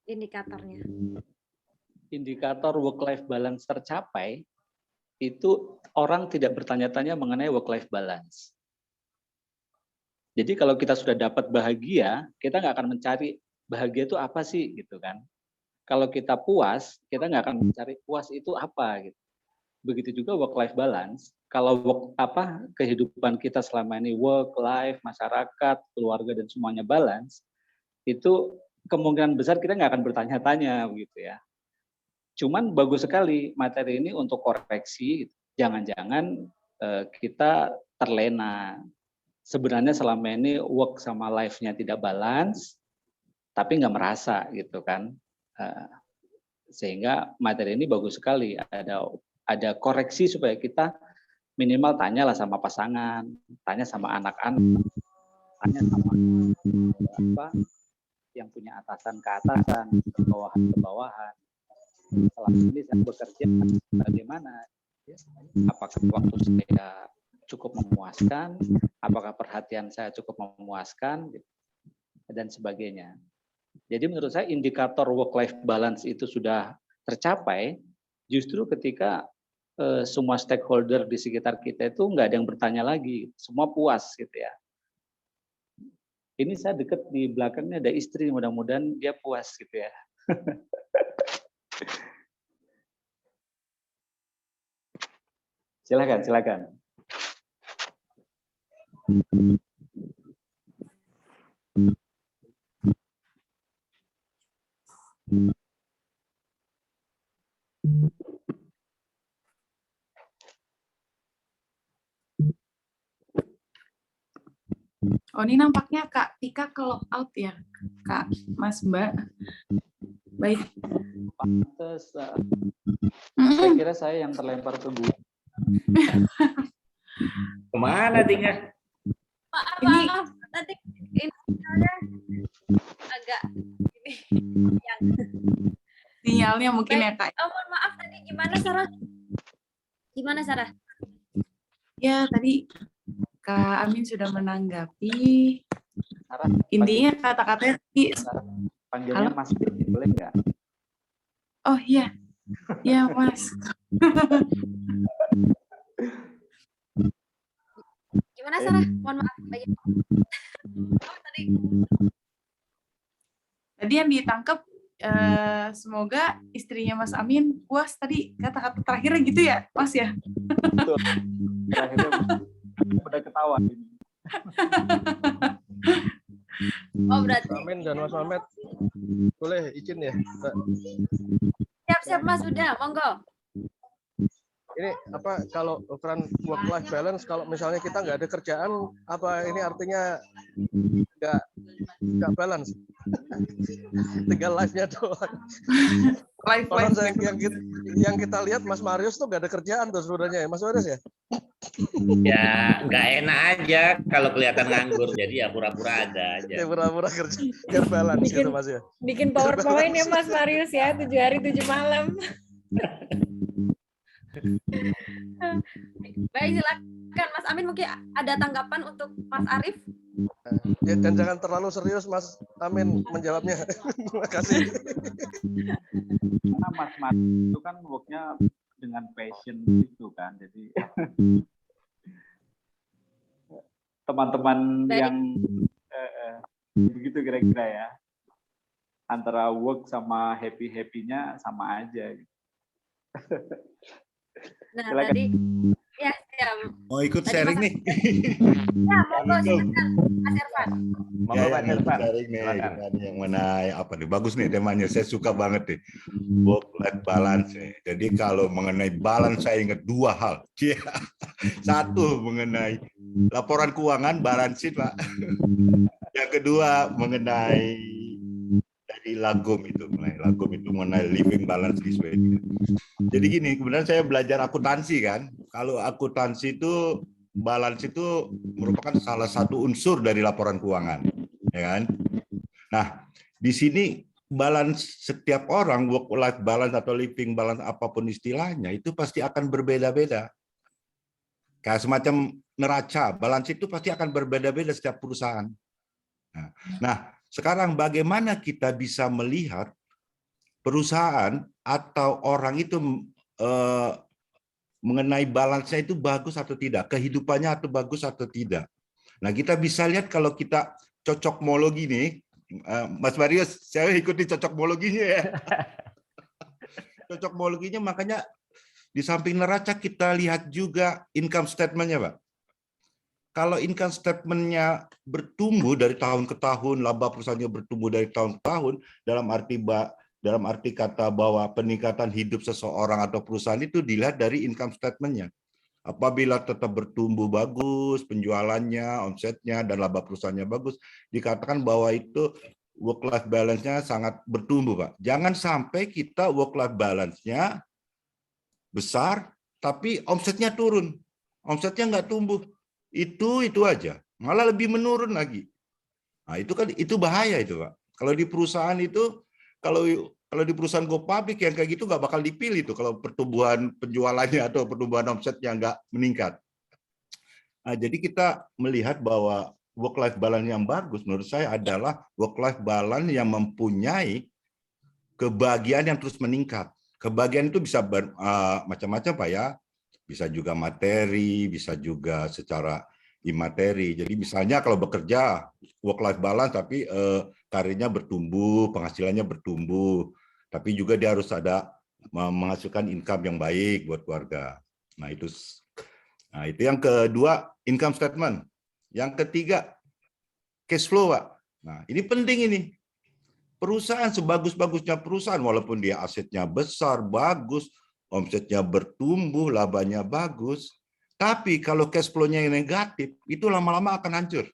Indikatornya. Indikator work-life balance tercapai itu orang tidak bertanya-tanya mengenai work-life balance. Jadi kalau kita sudah dapat bahagia, kita nggak akan mencari bahagia itu apa sih, gitu kan? Kalau kita puas, kita nggak akan mencari puas itu apa, gitu. Begitu juga work-life balance. Kalau kehidupan kita selama ini work, life, masyarakat, keluarga dan semuanya balance, itu kemungkinan besar kita nggak akan bertanya-tanya, begitu ya. Cuman bagus sekali materi ini untuk koreksi. Jangan-jangan kita terlena. Sebenarnya selama ini work sama life-nya tidak balance, tapi nggak merasa gitu kan. Sehingga materi ini bagus sekali. Ada koreksi supaya kita minimal tanyalah sama pasangan, tanya sama anak-anak, tanya sama yang punya atasan ke atasan, bawahan ke bawahan. Selama ini saya bekerja bagaimana? Apakah waktu saya cukup memuaskan? Apakah perhatian saya cukup memuaskan? Dan sebagainya. Jadi menurut saya indikator work-life balance itu sudah tercapai justru ketika semua stakeholder di sekitar kita itu nggak ada yang bertanya lagi, semua puas gitu ya. Ini saya dekat di belakangnya ada istri, mudah-mudahan dia puas gitu ya. Silakan. Oh, ini nampaknya Kak Tika ke log out ya, Kak Mas Mbak. Baik. Pantes, saya kira saya yang terlempar ke gua. Kemana Tika? Maaf, nanti ini sinyalnya agak ini yang Sinyalnya mungkin ya Kak. mohon maaf tadi gimana Sarah? Gimana Sarah? Ya tadi Kak Amin sudah menanggapi. Intinya kata-katanya Panggilnya Mas Billy, boleh nggak? Oh iya, iya Mas. Gimana Sarah? Mohon maaf. Oh, Tadi yang ditangkap semoga istrinya Mas Amin puas tadi kata-kata terakhirnya gitu ya, Mas ya. Betul. Terakhirnya udah ketawa. Oh berarti. Mas Amin dan Mas Ahmed boleh izin ya, Mbak? Siap-siap Mas, udah, monggo. Ini apa kalau ukuran work life balance kalau misalnya kita nggak ada kerjaan apa ini artinya nggak balance? Tinggal live-nya doang. Yang kita lihat Mas Marius tuh nggak ada kerjaan tuh sebenarnya, Mas Marius ya? Ya nggak enak aja kalau kelihatan nganggur, jadi ya pura-pura ada aja. Ya pura-pura kerja biar balance gitu Mas ya. Bikin PowerPoint ya Mas Marius ya, 7 hari 7 malam. Baik, silakan Mas Amin, mungkin ada tanggapan untuk Mas Arief? Ya, dan jangan terlalu serius Mas Amin menjawabnya. Terima kasih. Karena Mas itu kan worknya dengan passion gitu kan, jadi teman-teman yang begitu kira-kira ya, antara work sama happy-happynya sama aja. Nah, tadi ya, mau ikut sharing nih. Ya, monggo silakan Mas Irfan. Ya, yang ikut sharing nih, yang mana apa nih? Bagus nih temanya. Saya suka banget nih. Work life balance nih. Jadi kalau mengenai balance saya ingat 2 hal. Satu mengenai laporan keuangan balance sheet, Pak. Yang kedua mengenai dari Lagom itu mengenai living balance this way. Jadi gini, kemudian saya belajar akuntansi kan. Kalau akuntansi itu balance itu merupakan salah satu unsur dari laporan keuangan, ya kan? Nah, di sini balance setiap orang, work life balance atau living balance apapun istilahnya itu pasti akan berbeda-beda. Kayak semacam neraca, balance itu pasti akan berbeda-beda setiap perusahaan. Nah, sekarang bagaimana kita bisa melihat perusahaan atau orang itu mengenai balance-nya itu bagus atau tidak, kehidupannya atau bagus atau tidak. Nah, kita bisa lihat kalau kita cocokmologi nih, Mas Marius, saya ikuti cocokmologinya ya. Cocokmologinya makanya di samping neraca kita lihat juga income statement-nya, Pak. Kalau income statement-nya bertumbuh dari tahun ke tahun, laba perusahaannya bertumbuh dari tahun ke tahun, dalam arti kata bahwa peningkatan hidup seseorang atau perusahaan itu dilihat dari income statement-nya. Apabila tetap bertumbuh bagus, penjualannya, omsetnya, dan laba perusahaannya bagus, dikatakan bahwa itu work-life balance-nya sangat bertumbuh, Pak. Jangan sampai kita work-life balance-nya besar, tapi omsetnya turun. Omsetnya nggak tumbuh. Itu aja, malah lebih menurun lagi. Nah, itu bahaya itu, Pak. Kalau di perusahaan itu, kalau di perusahaan go public yang kayak gitu nggak bakal dipilih tuh kalau pertumbuhan penjualannya atau pertumbuhan omsetnya nggak meningkat. Nah, jadi kita melihat bahwa work life balance yang bagus menurut saya adalah work life balance yang mempunyai kebahagiaan yang terus meningkat. Kebahagiaan itu bisa macam-macam, Pak ya. Bisa juga materi, bisa juga secara imateri. Jadi misalnya kalau bekerja work-life balance, tapi karirnya bertumbuh, penghasilannya bertumbuh, tapi juga dia harus ada menghasilkan income yang baik buat keluarga. Nah itu yang kedua, income statement. Yang ketiga, cash flow, Pak. Nah ini penting ini. Perusahaan sebagus-bagusnya perusahaan, walaupun dia asetnya besar, bagus, omsetnya bertumbuh, labanya bagus, tapi kalau cash flow-nya yang negatif, itu lama-lama akan hancur.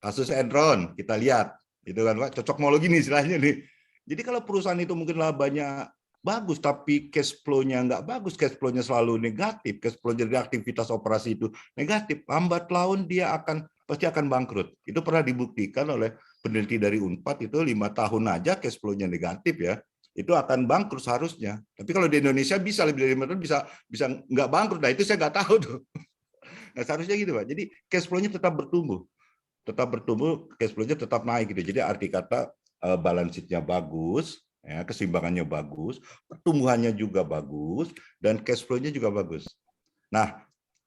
Kasus Enron kita lihat, itu kan Pak, cocokmologi nih istilahnya nih. Jadi kalau perusahaan itu mungkin labanya bagus, tapi cash flow-nya nggak bagus, cash flow-nya selalu negatif, cash flow dari aktivitas operasi itu negatif, lambat laun dia pasti akan bangkrut. Itu pernah dibuktikan oleh peneliti dari Unpad, itu 5 tahun aja cash flow-nya negatif ya, itu akan bangkrut seharusnya. Tapi kalau di Indonesia bisa lebih dari 5 tahun bisa nggak bangkrut. Nah itu saya nggak tahu tuh. Nah seharusnya gitu Pak. Jadi cash flow-nya tetap bertumbuh, cash flow-nya tetap naik gitu. Jadi arti kata balance sheet-nya bagus, ya, keseimbangannya bagus, pertumbuhannya juga bagus, dan cash flow-nya juga bagus. Nah,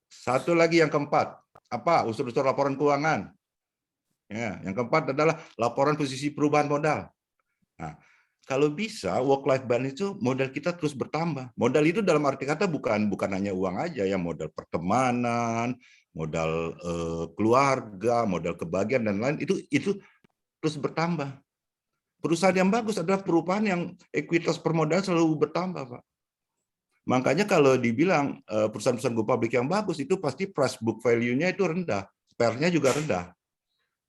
satu lagi yang keempat, apa unsur-unsur laporan keuangan? Ya, yang keempat adalah laporan posisi perubahan modal. Nah, kalau bisa work-life balance itu modal kita terus bertambah. Modal itu dalam arti kata bukan hanya uang aja, ya modal pertemanan, modal keluarga, modal kebahagiaan dan lain itu terus bertambah. Perusahaan yang bagus adalah perusahaan yang ekuitas permodalan selalu bertambah, Pak. Makanya kalau dibilang perusahaan-perusahaan go public yang bagus itu pasti price book value-nya itu rendah, PER-nya juga rendah.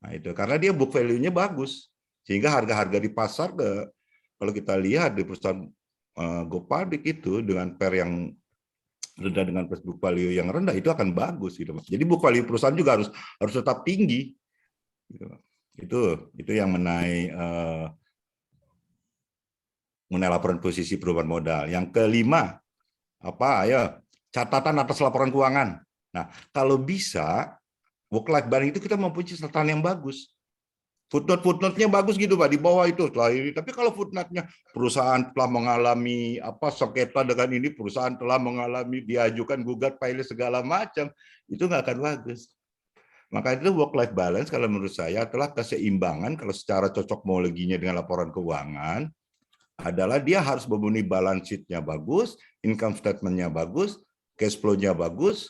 Nah, itu karena dia book value-nya bagus. Sehingga harga-harga di pasar kalau kita lihat di perusahaan go public itu dengan PER yang rendah dengan price book value yang rendah itu akan bagus gitu. Jadi book value perusahaan juga harus tetap tinggi. Gitu. Itu yang mengenai laporan posisi perubahan modal. Yang kelima, catatan atas laporan keuangan. Nah, kalau bisa, work-life balance itu kita mempunyai catatan yang bagus. Footnote-nya bagus gitu Pak, di bawah itu. Tapi kalau footnote-nya perusahaan telah mengalami sengketa dengan ini, perusahaan telah mengalami diajukan gugat pilot segala macam, itu nggak akan bagus. Maka itu work-life balance kalau menurut saya adalah keseimbangan kalau secara cocokmologinya dengan laporan keuangan, adalah dia harus memenuhi balance sheet-nya bagus, income statement-nya bagus, cash flow-nya bagus,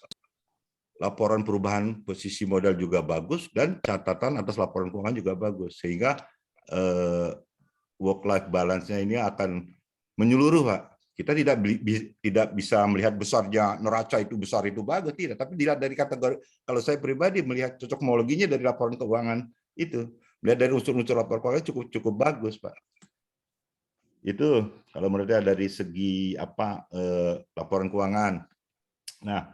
laporan perubahan posisi modal juga bagus, dan catatan atas laporan keuangan juga bagus. Sehingga work-life balance-nya ini akan menyeluruh, Pak. Kita tidak bisa melihat besarnya neraca itu besar itu bagus, tidak. Tapi dilihat dari kategori, kalau saya pribadi melihat cocokmologinya dari laporan keuangan itu, melihat dari unsur-unsur laporan keuangan cukup bagus, Pak. Itu kalau menurut saya dari segi laporan keuangan. Nah,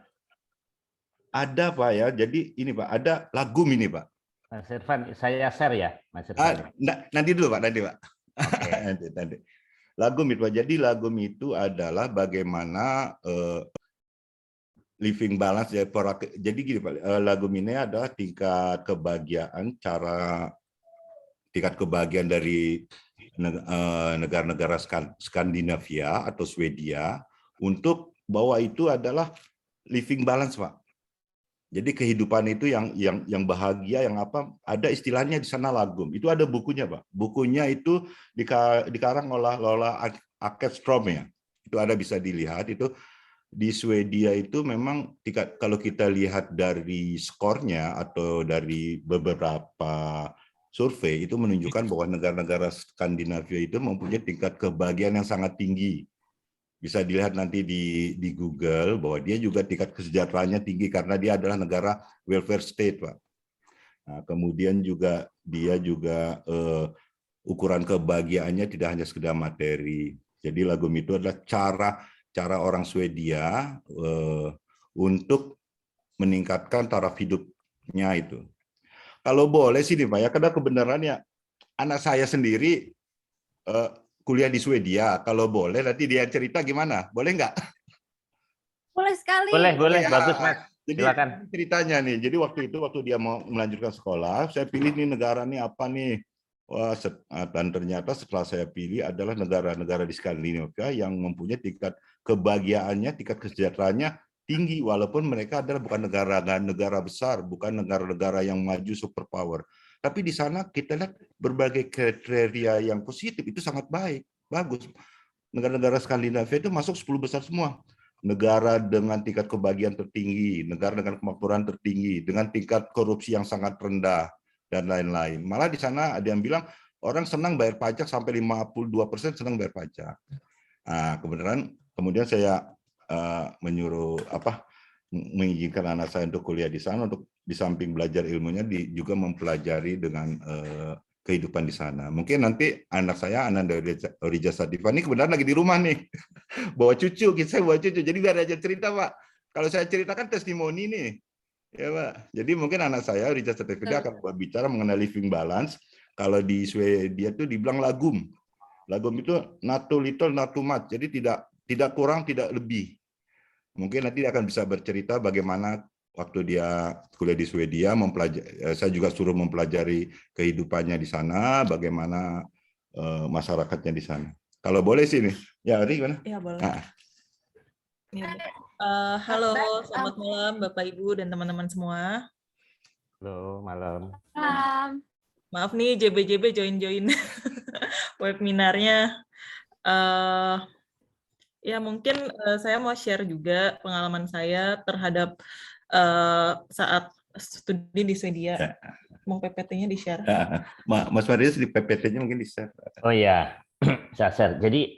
ada Pak ya. Jadi ini Pak, ada lagum ini Pak. Mas Irfan, saya share ya, Mas Irfan. Nanti dulu Pak, nanti Pak. Okay. nanti. Lagum itu Pak. Jadi lagum itu adalah bagaimana living balance ya. Jadi gini Pak, lagum ini adalah tingkat kebahagiaan dari negara-negara Skandinavia atau Swedia untuk bahwa itu adalah living balance Pak. Jadi kehidupan itu yang bahagia, yang ada istilahnya di sana lagum. Itu ada bukunya Pak. Bukunya itu dikarang oleh Lola Aketstrom ya. Itu ada bisa dilihat itu di Swedia itu memang kalau kita lihat dari skornya atau dari beberapa survei itu menunjukkan bahwa negara-negara Skandinavia itu mempunyai tingkat kebahagiaan yang sangat tinggi. Bisa dilihat nanti di Google bahwa dia juga tingkat kesejahteraannya tinggi karena dia adalah negara welfare state, Pak. Nah, kemudian juga dia juga ukuran kebahagiaannya tidak hanya sekedar materi. Jadi lagum itu adalah cara orang Swedia untuk meningkatkan taraf hidupnya itu. Kalau boleh sih nih Pak ya, karena kebenarannya anak saya sendiri kuliah di Swedia. Kalau boleh nanti dia cerita gimana, boleh nggak? Boleh sekali. Boleh, ya, bagus Mas. Jadi silakan. Ceritanya nih, jadi waktu dia mau melanjutkan sekolah, saya pilih nih negara nih apa nih? Wah, dan ternyata setelah saya pilih adalah negara-negara di Skandinavia yang mempunyai tingkat kebahagiaannya, tingkat kesejahteraannya tinggi, walaupun mereka adalah bukan negara besar, bukan negara-negara yang maju superpower. Tapi di sana kita lihat berbagai kriteria yang positif itu sangat bagus. Negara-negara Skandinavia itu masuk 10 besar semua. Negara dengan tingkat kebahagiaan tertinggi, negara dengan kemakmuran tertinggi, dengan tingkat korupsi yang sangat rendah, dan lain-lain. Malah di sana ada yang bilang orang senang bayar pajak sampai 52% senang bayar pajak. Nah, kemudian saya mengizinkan anak saya untuk kuliah di sana untuk di samping belajar ilmunya juga mempelajari dengan kehidupan di sana. Mungkin nanti anak saya, Ananda Orija Sativa, ini kebenaran lagi di rumah nih, bawa cucu, saya bawa cucu, jadi biar aja cerita Pak. Kalau saya ceritakan testimoni nih, ya Pak. Jadi mungkin anak saya, Orija Sativa, dia akan berbicara mengenai living balance. Kalau di Swedia itu dibilang lagum. Lagum itu not too little, not too much. Jadi tidak kurang, tidak lebih. Mungkin nanti dia akan bisa bercerita bagaimana waktu dia kuliah di Swedia, saya juga suruh mempelajari kehidupannya di sana, bagaimana masyarakatnya di sana. Kalau boleh sih nih, ya Ri gimana? Ya boleh. Nah. Halo, selamat malam Bapak Ibu dan teman-teman semua. Halo, malam. Maaf nih JBJB join webinarnya. Ya mungkin saya mau share juga pengalaman saya terhadap saat studi di Swedia. Ya. Mau PPT-nya di-share. Ya. Mas Marius di PPT-nya mungkin di-share. Oh iya, saya share. Jadi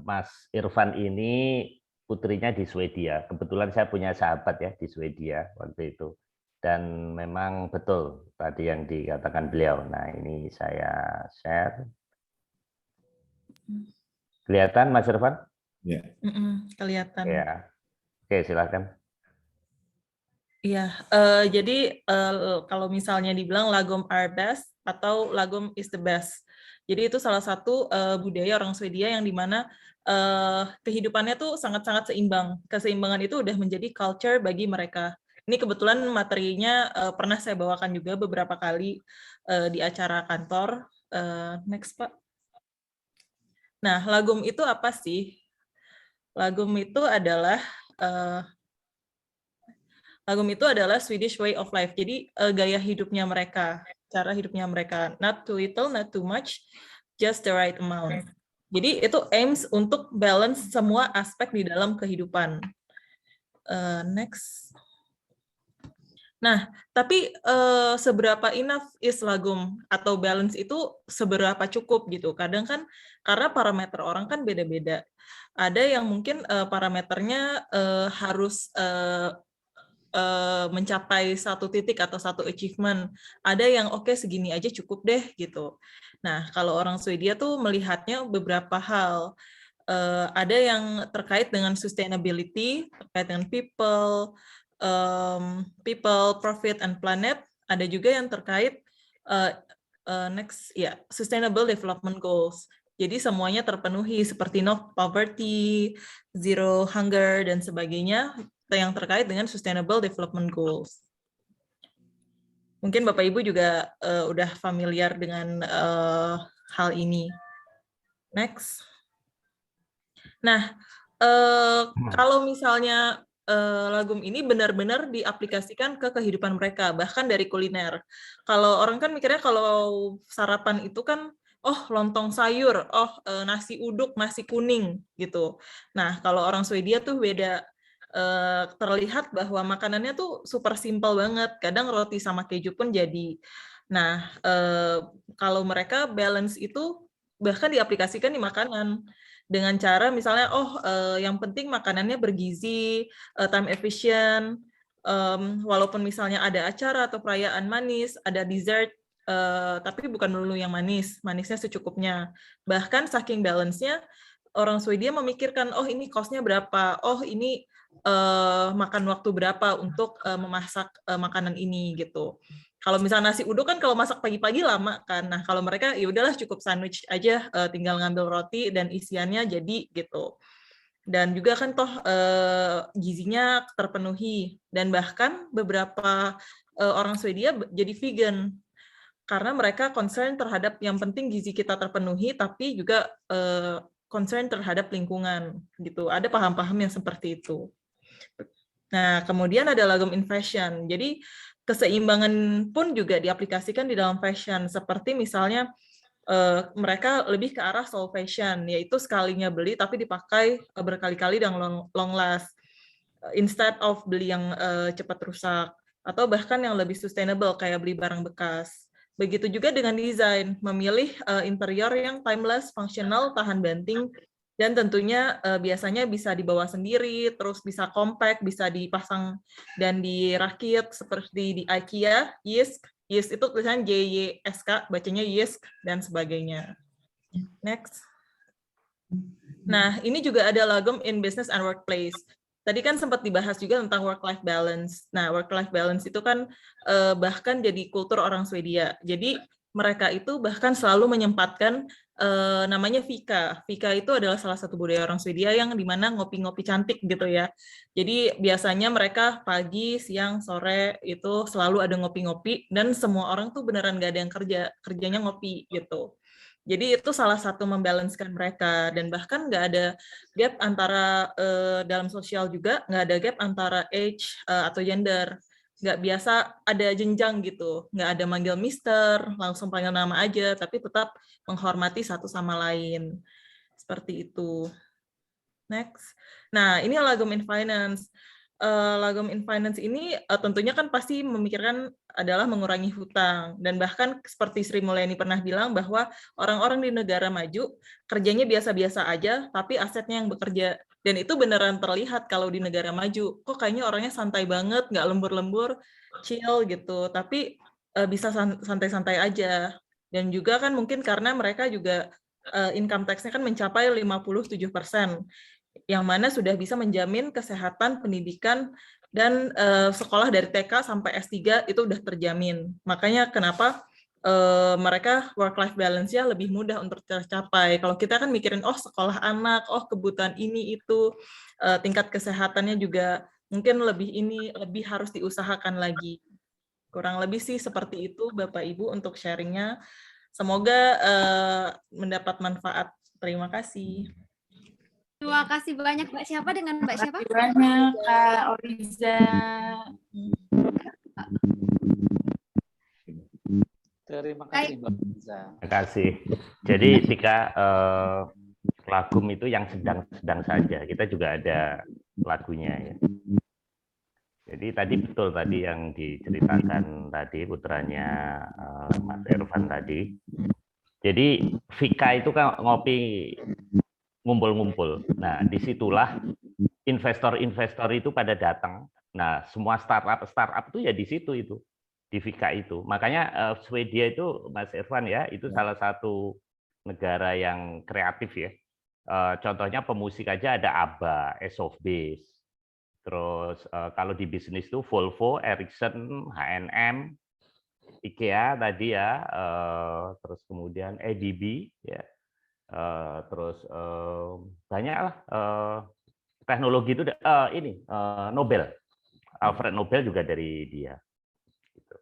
Mas Irfan ini putrinya di Swedia. Kebetulan saya punya sahabat ya di Swedia waktu itu. Dan memang betul tadi yang dikatakan beliau. Nah ini saya share. Kelihatan Mas Irfan? Ya. Kelihatan. Ya. Oke, silakan. Iya, jadi kalau misalnya dibilang Lagom are best atau Lagom is the best. Jadi itu salah satu budaya orang Swedia yang dimana kehidupannya tuh sangat-sangat seimbang. Keseimbangan itu udah menjadi culture bagi mereka. Ini kebetulan materinya pernah saya bawakan juga beberapa kali di acara kantor. Next, Pak. Nah, Lagom itu apa sih? Lagom itu adalah Swedish way of life. Jadi gaya hidupnya mereka, cara hidupnya mereka. Not too little, not too much, just the right amount. Jadi itu aims untuk balance semua aspek di dalam kehidupan. Next. Nah, tapi seberapa enough is Lagom atau balance itu seberapa cukup gitu. Kadang kan karena parameter orang kan beda-beda. Ada yang mungkin parameternya harus mencapai satu titik atau satu achievement. Ada yang oke, segini aja cukup deh gitu. Nah, kalau orang Swedia tuh melihatnya beberapa hal. Ada yang terkait dengan sustainability, terkait dengan people, profit, and planet. Ada juga yang terkait sustainable development goals. Jadi semuanya terpenuhi seperti no poverty, zero hunger, dan sebagainya yang terkait dengan sustainable development goals. Mungkin Bapak Ibu juga udah familiar dengan hal ini. Next. Nah, kalau misalnya Lagom ini benar-benar diaplikasikan ke kehidupan mereka, bahkan dari kuliner. Kalau orang kan mikirnya kalau sarapan itu kan, oh lontong sayur, oh nasi uduk, nasi kuning gitu. Nah, kalau orang Swedia tuh beda. Terlihat bahwa makanannya tuh super simple banget. Kadang roti sama keju pun jadi. Nah, kalau mereka balance itu bahkan diaplikasikan di makanan. Dengan cara misalnya, yang penting makanannya bergizi, time efficient, walaupun misalnya ada acara atau perayaan manis, ada dessert, tapi bukan melulu yang manisnya secukupnya. Bahkan saking balance-nya, orang Swedia memikirkan, oh ini cost-nya berapa, oh ini makan waktu berapa untuk memasak makanan ini gitu. Kalau misalnya nasi uduk kan kalau masak pagi-pagi lama kan. Nah, kalau mereka ya udahlah cukup sandwich aja, tinggal ngambil roti dan isiannya jadi gitu. Dan juga kan toh gizinya terpenuhi, dan bahkan beberapa orang Swedia jadi vegan karena mereka concern terhadap yang penting gizi kita terpenuhi, tapi juga concern terhadap lingkungan gitu. Ada paham-paham yang seperti itu. Nah, kemudian ada Lagom in fashion. Jadi keseimbangan pun juga diaplikasikan di dalam fashion, seperti misalnya mereka lebih ke arah slow fashion, yaitu sekalinya beli tapi dipakai berkali-kali dan long last, instead of beli yang cepat rusak, atau bahkan yang lebih sustainable kayak beli barang bekas. Begitu juga dengan desain, memilih interior yang timeless, functional, tahan banting, Dan tentunya biasanya bisa dibawa sendiri, terus bisa compact, bisa dipasang dan dirakit seperti di IKEA, Jysk. Jysk itu tulisannya JYSK, bacanya Jysk dan sebagainya. Next. Nah, ini juga ada lagom in business and workplace. Tadi kan sempat dibahas juga tentang work-life balance. Nah, work-life balance itu kan bahkan jadi kultur orang Swedia. Jadi mereka itu bahkan selalu menyempatkan namanya fika. Fika itu adalah salah satu budaya orang Swedia yang dimana ngopi-ngopi cantik gitu ya. Jadi biasanya mereka pagi, siang, sore itu selalu ada ngopi-ngopi dan semua orang tuh beneran gak ada yang kerjanya ngopi gitu. Jadi itu salah satu membalancekan mereka dan bahkan nggak ada gap antara dalam sosial juga nggak ada gap antara age atau gender. Nggak biasa ada jenjang gitu, nggak ada manggil mister, langsung panggil nama aja, tapi tetap menghormati satu sama lain. Seperti itu. Next. Nah, ini lagom in finance. Lagom in finance ini tentunya kan pasti memikirkan adalah mengurangi hutang. Dan bahkan seperti Sri Mulyani pernah bilang bahwa orang-orang di negara maju kerjanya biasa-biasa aja, tapi asetnya yang bekerja. Dan itu beneran terlihat kalau di negara maju. Kok kayaknya orangnya santai banget, nggak lembur-lembur, chill gitu. Tapi bisa santai-santai aja. Dan juga kan mungkin karena mereka juga income tax-nya kan mencapai 57%. Yang mana sudah bisa menjamin kesehatan, pendidikan, dan sekolah dari TK sampai S3 itu udah terjamin. Makanya kenapa mereka work-life balance-nya lebih mudah untuk tercapai. Kalau kita kan mikirin, oh sekolah anak, oh kebutuhan ini, itu, tingkat kesehatannya juga mungkin lebih harus diusahakan lagi. Kurang lebih sih seperti itu Bapak Ibu untuk sharing-nya. Semoga mendapat manfaat. Terima kasih. Terima kasih banyak Mbak siapa dengan Mbak siapa? Terima kasih banyak Kak Oriza. Terima kasih Mbak Oriza. Terima kasih. Jadi Tika, lagum itu yang sedang-sedang saja. Kita juga ada lagunya ya. Jadi tadi betul tadi yang diceritakan tadi putranya Mas Irfan tadi. Jadi Vika itu kan ngopi ngumpul-ngumpul. Nah, disitulah investor-investor itu pada datang. Nah, semua startup itu ya di situ itu, di Vika itu. Makanya Swedia itu, Mas Irfan ya, itu salah satu negara yang kreatif ya. Contohnya pemusik aja ada ABBA, Ace of Base. Terus kalau di bisnis itu Volvo, Ericsson, H&M, IKEA tadi ya, terus kemudian ABB ya. Terus banyaklah teknologi itu ini Nobel, Alfred Nobel juga dari dia. Gitu.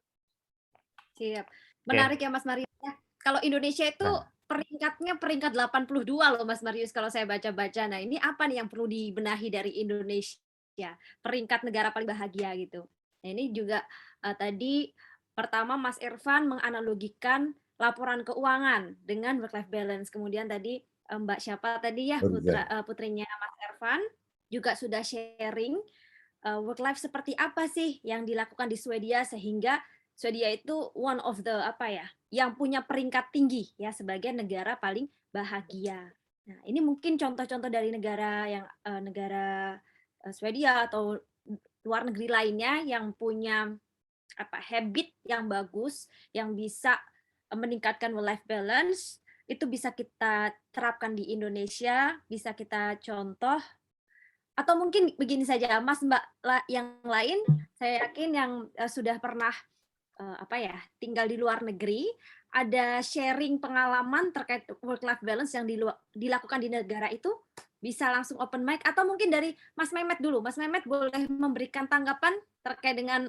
Siap, menarik ya Mas Marius. Kalau Indonesia itu peringkatnya peringkat 82 loh Mas Marius kalau saya baca-baca. Nah ini apa nih yang perlu dibenahi dari Indonesia? Peringkat negara paling bahagia gitu. Nah ini juga tadi pertama Mas Irfan menganalogikan laporan keuangan dengan work-life balance. Kemudian tadi Mbak siapa tadi ya putrinya Mas Irfan juga sudah sharing work-life seperti apa sih yang dilakukan di Swedia sehingga Swedia itu one of the yang punya peringkat tinggi ya sebagai negara paling bahagia. Nah ini mungkin contoh-contoh dari negara yang negara Swedia atau luar negeri lainnya yang punya habit yang bagus yang bisa meningkatkan work-life balance, itu bisa kita terapkan di Indonesia, bisa kita contoh, atau mungkin begini saja, Mas Mbak yang lain, saya yakin yang sudah pernah tinggal di luar negeri, ada sharing pengalaman terkait work-life balance yang dilakukan di negara itu, bisa langsung open mic, atau mungkin dari Mas Mehmet dulu. Mas Mehmet boleh memberikan tanggapan terkait dengan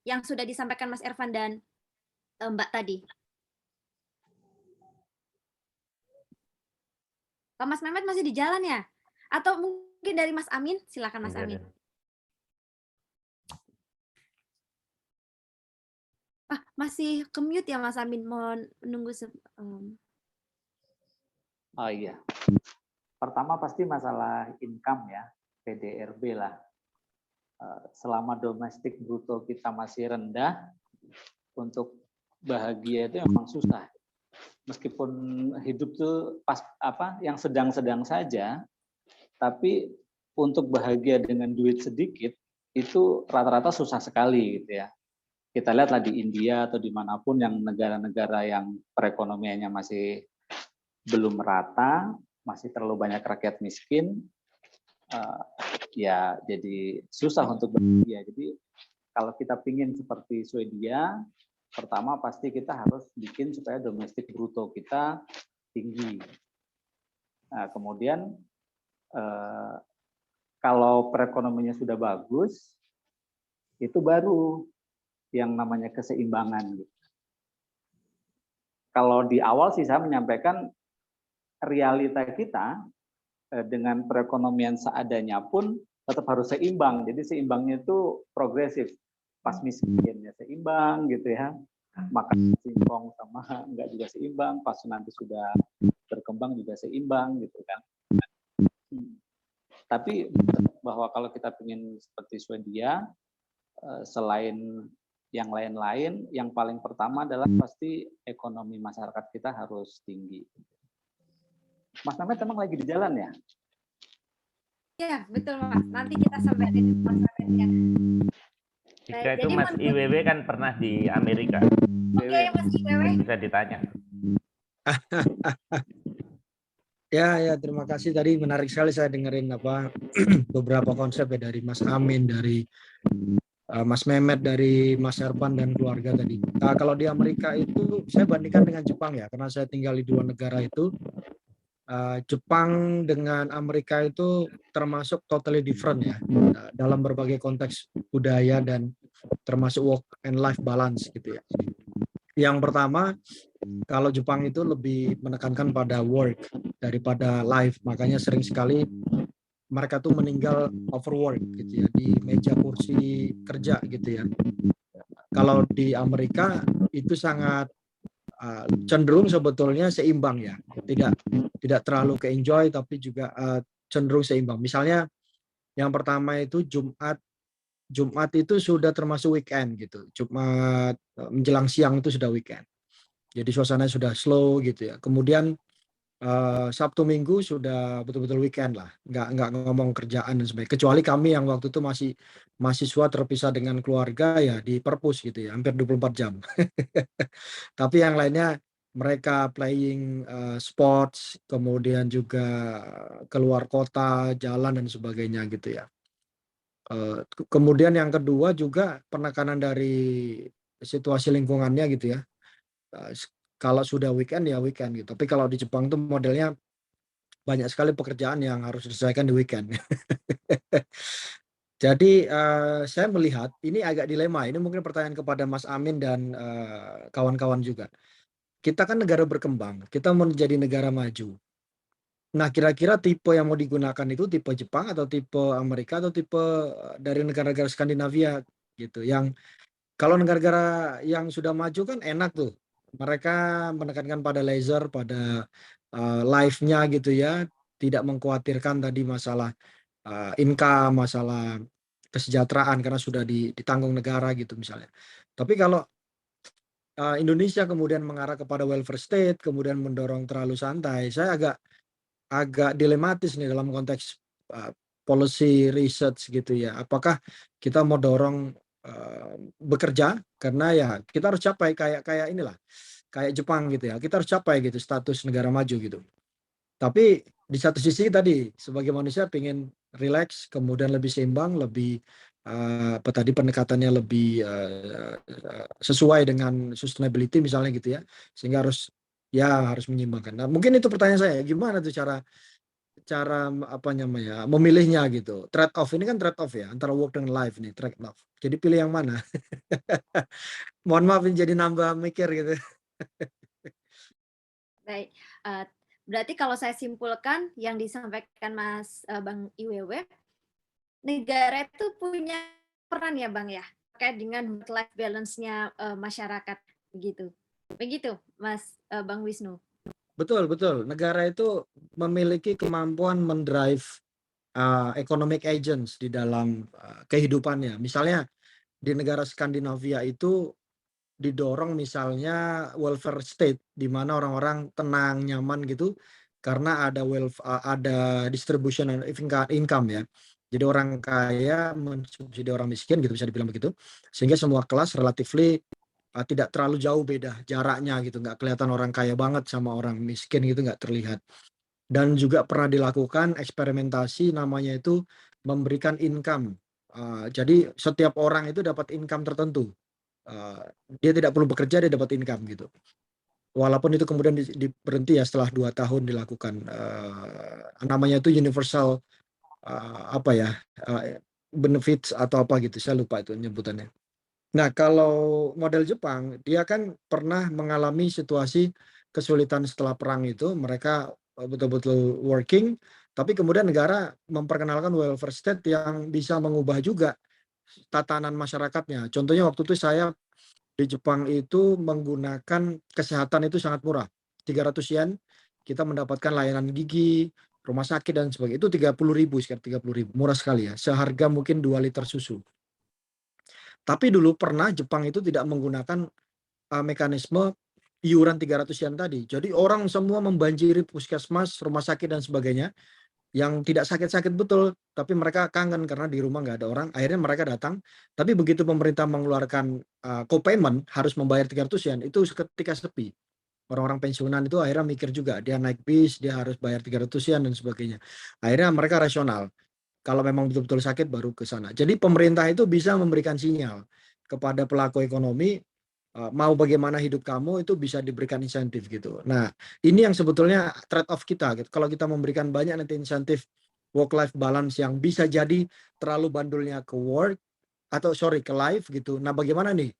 yang sudah disampaikan Mas Irfan dan Mbak tadi. Pak Mas Mehmet masih di jalan ya? Atau mungkin dari Mas Amin? Silakan Mas Amin. Masih ke-mute ya Mas Amin? Mohon menunggu. Oh iya. Pertama pasti masalah income ya, PDRB lah. Selama domestik bruto kita masih rendah, untuk bahagia itu memang susah. meskipun hidup tuh pas yang sedang-sedang saja, tapi untuk bahagia dengan duit sedikit itu rata-rata susah sekali gitu ya. Kita lihatlah di India atau dimanapun yang negara-negara yang perekonomiannya masih belum merata, masih terlalu banyak rakyat miskin, ya jadi susah untuk bahagia. Jadi kalau kita pingin seperti Swedia, pertama pasti kita harus bikin supaya domestik bruto kita tinggi. Nah, kemudian kalau perekonomiannya sudah bagus, itu baru yang namanya keseimbangan. Kalau di awal sih saya menyampaikan realita kita dengan perekonomian seadanya pun tetap harus seimbang. Jadi seimbangnya itu progresif. Pas miskinnya seimbang gitu ya. Makan singkong sama enggak juga seimbang. Pas nanti sudah berkembang juga seimbang gitu kan. Tapi bahwa kalau kita ingin seperti Swedia, selain yang lain-lain, yang paling pertama adalah pasti ekonomi masyarakat kita harus tinggi. Mas Mehmet emang lagi di jalan ya? Iya, betul Mas. Nanti kita sampai di Mas Mehmetnya. Jika itu Mas IWW kan pernah di Amerika. Oke, Mas IWW. Bisa ditanya. Ya, terima kasih. Tadi menarik sekali saya dengerin beberapa konsep ya dari Mas Amin, dari Mas Mehmet, dari Mas Herban dan keluarga tadi. Kalau di Amerika itu saya bandingkan dengan Jepang ya, karena saya tinggal di dua negara itu. Jepang dengan Amerika itu termasuk totally different ya, dalam berbagai konteks budaya dan termasuk work and life balance gitu ya. Yang pertama, kalau Jepang itu lebih menekankan pada work daripada life, makanya sering sekali mereka tuh meninggal overwork gitu ya, di meja kursi kerja gitu ya. Kalau di Amerika itu sangat cenderung sebetulnya seimbang ya, tidak terlalu ke-enjoy tapi juga cenderung seimbang. Misalnya yang pertama itu Jumat itu sudah termasuk weekend gitu. Jumat menjelang siang itu sudah weekend. Jadi suasananya sudah slow gitu ya. Kemudian Sabtu Minggu sudah betul-betul weekend lah. Nggak ngomong kerjaan dan sebagainya. Kecuali kami yang waktu itu masih mahasiswa terpisah dengan keluarga ya di perpus gitu ya, hampir 24 jam. Tapi yang lainnya mereka playing sports, kemudian juga keluar kota, jalan dan sebagainya gitu ya. Kemudian yang kedua juga penekanan dari situasi lingkungannya gitu ya. Kalau sudah weekend ya weekend gitu. Tapi kalau di Jepang tuh modelnya banyak sekali pekerjaan yang harus diselesaikan di weekend. Jadi saya melihat ini agak dilema. Ini mungkin pertanyaan kepada Mas Amin dan kawan-kawan juga. Kita kan negara berkembang, kita mau menjadi negara maju. Nah, kira-kira tipe yang mau digunakan itu tipe Jepang atau tipe Amerika atau tipe dari negara-negara Skandinavia gitu. Yang kalau negara-negara yang sudah maju kan enak tuh. Mereka menekankan pada laser, pada life-nya gitu ya, tidak mengkhawatirkan tadi masalah income, masalah kesejahteraan karena sudah ditanggung negara gitu misalnya. Tapi kalau Indonesia kemudian mengarah kepada welfare state, kemudian mendorong terlalu santai, saya agak dilematis nih dalam konteks policy research gitu ya. Apakah kita mau dorong bekerja karena ya kita harus capai kayak inilah, kayak Jepang gitu ya. Kita harus capai gitu status negara maju gitu. Tapi di satu sisi tadi sebagai manusia pengen relax, kemudian lebih seimbang, lebih pendekatannya lebih sesuai dengan sustainability misalnya gitu ya, sehingga harus menyeimbangkan. Nah, mungkin itu pertanyaan saya, gimana tuh cara memilihnya gitu. Trade off ini kan trade off ya antara work dan life nih, trade off. Jadi pilih yang mana? Mohon maaf jadi nambah mikir gitu. Baik, berarti kalau saya simpulkan yang disampaikan Mas Bang IWW, negara itu punya peran ya Bang ya, terkait dengan work life balance-nya masyarakat begitu. Begitu Mas Bang Wisnu. Betul. Negara itu memiliki kemampuan mendrive economic agents di dalam kehidupannya. Misalnya di negara Skandinavia itu didorong misalnya welfare state di mana orang-orang tenang, nyaman gitu karena ada ada distribution income ya. Jadi orang kaya mensubsidi orang miskin gitu bisa dibilang begitu. Sehingga semua kelas relatively tidak terlalu jauh beda jaraknya gitu, nggak kelihatan orang kaya banget sama orang miskin gitu, nggak terlihat. Dan juga pernah dilakukan eksperimentasi namanya itu memberikan income. Jadi setiap orang itu dapat income tertentu. Dia tidak perlu bekerja, dia dapat income gitu. Walaupun itu kemudian berhenti ya setelah 2 tahun dilakukan. Namanya itu universal benefits atau apa gitu, saya lupa itu nyebutannya. Nah, kalau model Jepang, dia kan pernah mengalami situasi kesulitan setelah perang itu, mereka betul-betul working, tapi kemudian negara memperkenalkan welfare state yang bisa mengubah juga tatanan masyarakatnya. Contohnya waktu itu saya di Jepang itu menggunakan kesehatan itu sangat murah. 300 yen, kita mendapatkan layanan gigi, rumah sakit dan sebagainya. Itu 30.000, sekitar 30.000. Murah sekali ya, seharga mungkin 2 liter susu. Tapi dulu pernah Jepang itu tidak menggunakan mekanisme iuran 300 yen tadi. Jadi orang semua membanjiri puskesmas, rumah sakit dan sebagainya yang tidak sakit-sakit betul, tapi mereka kangen karena di rumah nggak ada orang. Akhirnya mereka datang, tapi begitu pemerintah mengeluarkan co-payment harus membayar 300 yen, itu ketika sepi. Orang-orang pensiunan itu akhirnya mikir juga, dia naik bis, dia harus bayar 300 yen dan sebagainya. Akhirnya mereka rasional. Kalau memang betul-betul sakit baru ke sana. Jadi pemerintah itu bisa memberikan sinyal kepada pelaku ekonomi, mau bagaimana hidup kamu itu bisa diberikan insentif gitu. Nah, ini yang sebetulnya trade off kita gitu. Kalau kita memberikan banyak nanti insentif work life balance yang bisa jadi terlalu bandulnya ke work atau ke life gitu. Nah, bagaimana nih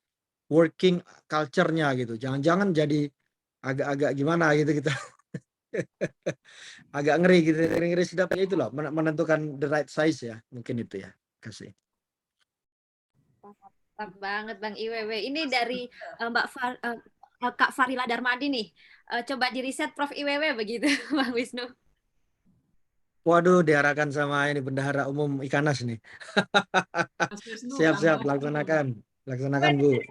working culture-nya gitu. Jangan-jangan jadi agak-agak gimana gitu kita. Agak ngeri gitu, ngeri sedapnya itu loh, menentukan the right size ya, mungkin itu ya. Kasih. Mantap banget Bang IWW. Ini dari Kak Farila Darmadi nih. Coba di riset Prof IWW begitu, Bang Wisnu. Waduh, diarahkan sama ini bendahara umum Ikanas nih. Siap-siap, laksanakan Bu.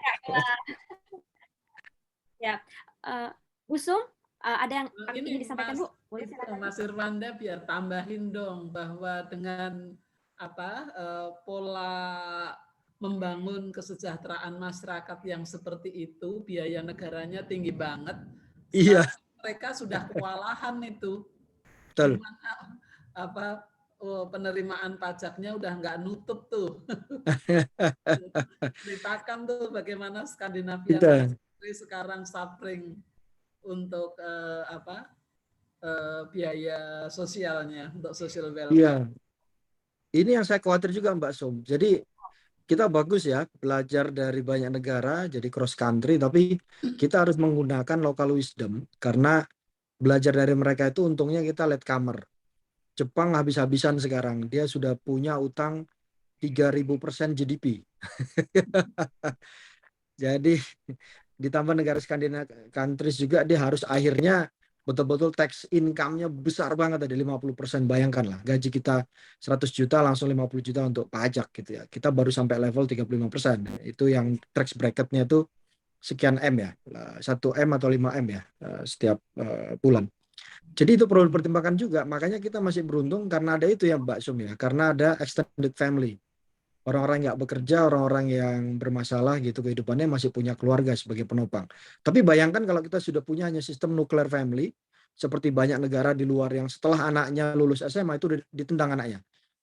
Ya, Usum, ada yang ini ingin disampaikan Bu? Boleh Mas Irwanda biar tambahin dong bahwa dengan pola membangun kesejahteraan masyarakat yang seperti itu, biaya negaranya tinggi banget. Iya. Mereka sudah kewalahan itu. Betul. Penerimaan pajaknya udah nggak nutup tuh. Ceritakan tuh bagaimana Skandinavia sekarang suffering untuk biaya sosialnya, untuk social welfare. Iya. Ini yang saya khawatir juga Mbak Sum. Jadi kita bagus ya belajar dari banyak negara, jadi cross country, tapi kita harus menggunakan local wisdom karena belajar dari mereka itu untungnya kita latecomer. Jepang habis-habisan sekarang, dia sudah punya utang 3.000% GDP. Jadi ditambah negara Skandinavia countries juga, dia harus akhirnya betul-betul tax income-nya besar banget, ada 50%. Bayangkanlah, gaji kita 100 juta langsung 50 juta untuk pajak gitu ya. Kita baru sampai level 35%. Itu yang tax bracket-nya itu sekian M ya, 1 M atau 5 M ya setiap bulan. Jadi itu perlu dipertimbangkan juga. Makanya kita masih beruntung karena ada itu ya Mbak Sum ya, karena ada extended family. Orang-orang yang bekerja, orang-orang yang bermasalah gitu kehidupannya masih punya keluarga sebagai penopang. Tapi bayangkan kalau kita sudah punya hanya sistem nuclear family, seperti banyak negara di luar yang setelah anaknya lulus SMA itu ditendang anaknya.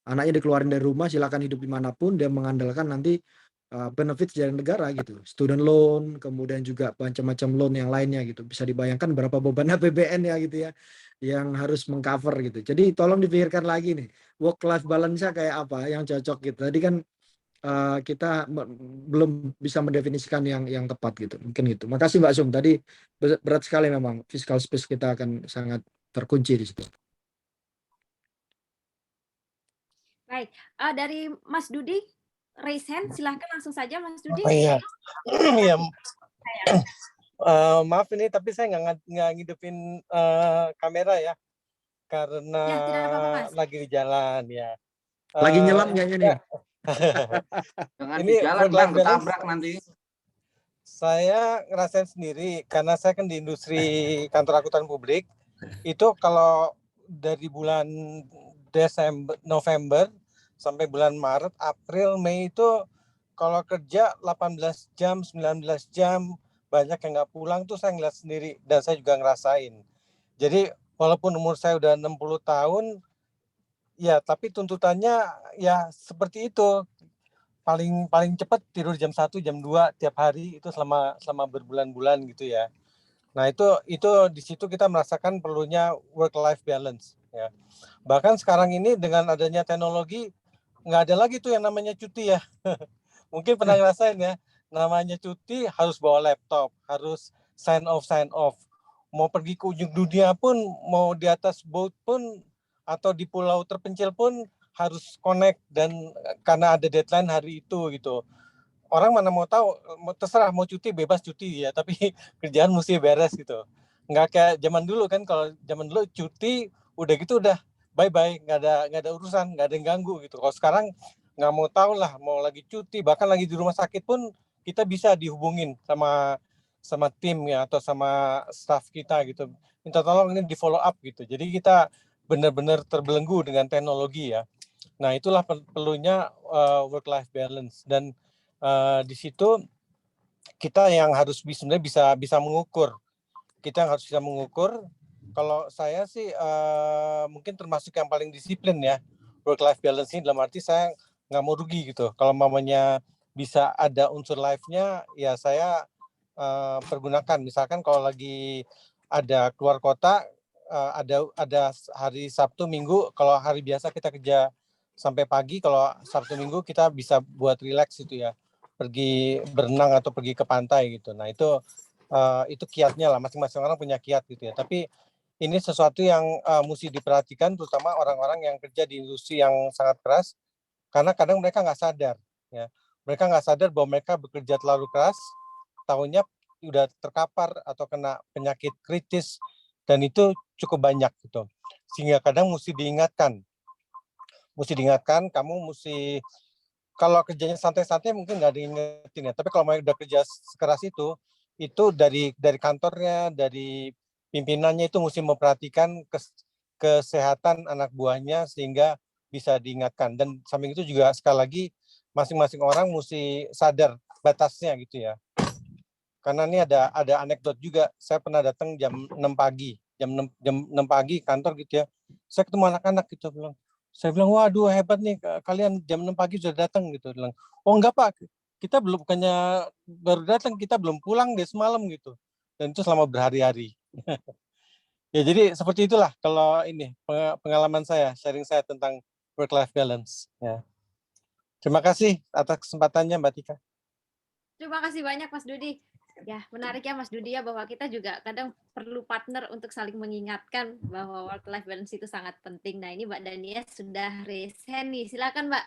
Anaknya dikeluarin dari rumah, silakan hidup dimanapun, dia mengandalkan nanti benefits dari negara gitu. Student loan, kemudian juga macam-macam loan yang lainnya gitu. Bisa dibayangkan berapa beban APBN ya gitu ya, yang harus mengcover gitu. Jadi tolong dipikirkan lagi nih, work-life balance-nya kayak apa yang cocok gitu. Tadi kan kita belum bisa mendefinisikan yang tepat gitu. Mungkin gitu. Makasih Mbak Sum. Tadi berat sekali memang fiscal space kita akan sangat terkunci di situ. Baik, dari Mas Dudi, raise hand, silahkan langsung saja Mas Dudi. Oh iya, iya. Maaf ini tapi saya nggak ngidupin kamera ya, karena ya, tidak apa-apa, Mas. lagi di jalan ya. Lagi nyelam kayaknya nih. Jangan di jalan Bang, ketabrak nanti. Saya ngerasain sendiri karena saya kan di industri kantor akuntan publik. Itu kalau dari bulan November sampai bulan Maret, April, Mei itu kalau kerja 18 jam, 19 jam, banyak yang nggak pulang tuh saya ngeliat sendiri dan saya juga ngerasain. Jadi walaupun umur saya udah 60 tahun, ya tapi tuntutannya ya seperti itu. Paling cepat tidur jam 1, jam 2 tiap hari itu selama berbulan-bulan gitu ya. Nah, itu di situ kita merasakan perlunya work life balance ya. Bahkan sekarang ini dengan adanya teknologi nggak ada lagi tuh yang namanya cuti ya. Mungkin pernah ngerasain ya, namanya cuti harus bawa laptop, harus sign off. Mau pergi ke ujung dunia pun, mau di atas boat pun atau di pulau terpencil pun harus connect dan karena ada deadline hari itu gitu. Orang mana mau tahu, terserah mau cuti bebas cuti ya, tapi kerjaan mesti beres gitu. Nggak kayak zaman dulu kan, kalau zaman dulu cuti udah gitu udah bye-bye, nggak ada urusan, nggak ada yang ganggu gitu. Kalau sekarang nggak mau tahu lah, mau lagi cuti, bahkan lagi di rumah sakit pun kita bisa dihubungin sama tim ya atau sama staff kita gitu. Minta tolong ini di follow up gitu. Jadi kita benar-benar terbelenggu dengan teknologi ya. Nah, itulah perlunya work life balance dan di situ kita yang harus sebenarnya bisa mengukur. Kita yang harus bisa mengukur. Kalau saya sih mungkin termasuk yang paling disiplin ya. Work life balance ini dalam arti saya nggak mau rugi gitu. Kalau mamanya bisa ada unsur life-nya, ya saya pergunakan. Misalkan kalau lagi ada keluar kota, ada hari Sabtu Minggu, kalau hari biasa kita kerja sampai pagi, kalau Sabtu Minggu kita bisa buat relax itu ya, pergi berenang atau pergi ke pantai gitu. Nah itu kiatnya lah, masing-masing orang punya kiat gitu ya. Tapi ini sesuatu yang mesti diperhatikan, terutama orang-orang yang kerja di industri yang sangat keras, karena kadang mereka nggak sadar ya. Mereka nggak sadar bahwa mereka bekerja terlalu keras, tahunya udah terkapar atau kena penyakit kritis, dan itu cukup banyak gitu. Sehingga kadang mesti diingatkan, kamu mesti, kalau kerjanya santai-santai mungkin nggak diingetin ya, tapi kalau mau udah kerja sekeras itu dari kantornya, dari pimpinannya itu mesti memperhatikan kesehatan anak buahnya sehingga bisa diingatkan. Dan samping itu juga sekali lagi masing-masing orang mesti sadar batasnya gitu ya. Karena ini ada anekdot juga, saya pernah datang jam 6 pagi kantor gitu ya. Saya ketemu anak-anak gitu, saya bilang, waduh hebat nih kalian jam 6 pagi sudah datang gitu. Bilang, oh enggak Pak, kita bukannya baru datang, kita belum pulang deh semalam gitu. Dan itu selama berhari-hari. Ya jadi seperti itulah kalau ini pengalaman saya, sharing saya tentang work-life balance. Ya. Terima kasih atas kesempatannya Mbak Tika. Terima kasih banyak Mas Dudi. Ya, menarik ya Mas Dudi ya, bahwa kita juga kadang perlu partner untuk saling mengingatkan bahwa work life balance itu sangat penting. Nah, ini Mbak Dania sudah raise hand nih. Silakan Mbak.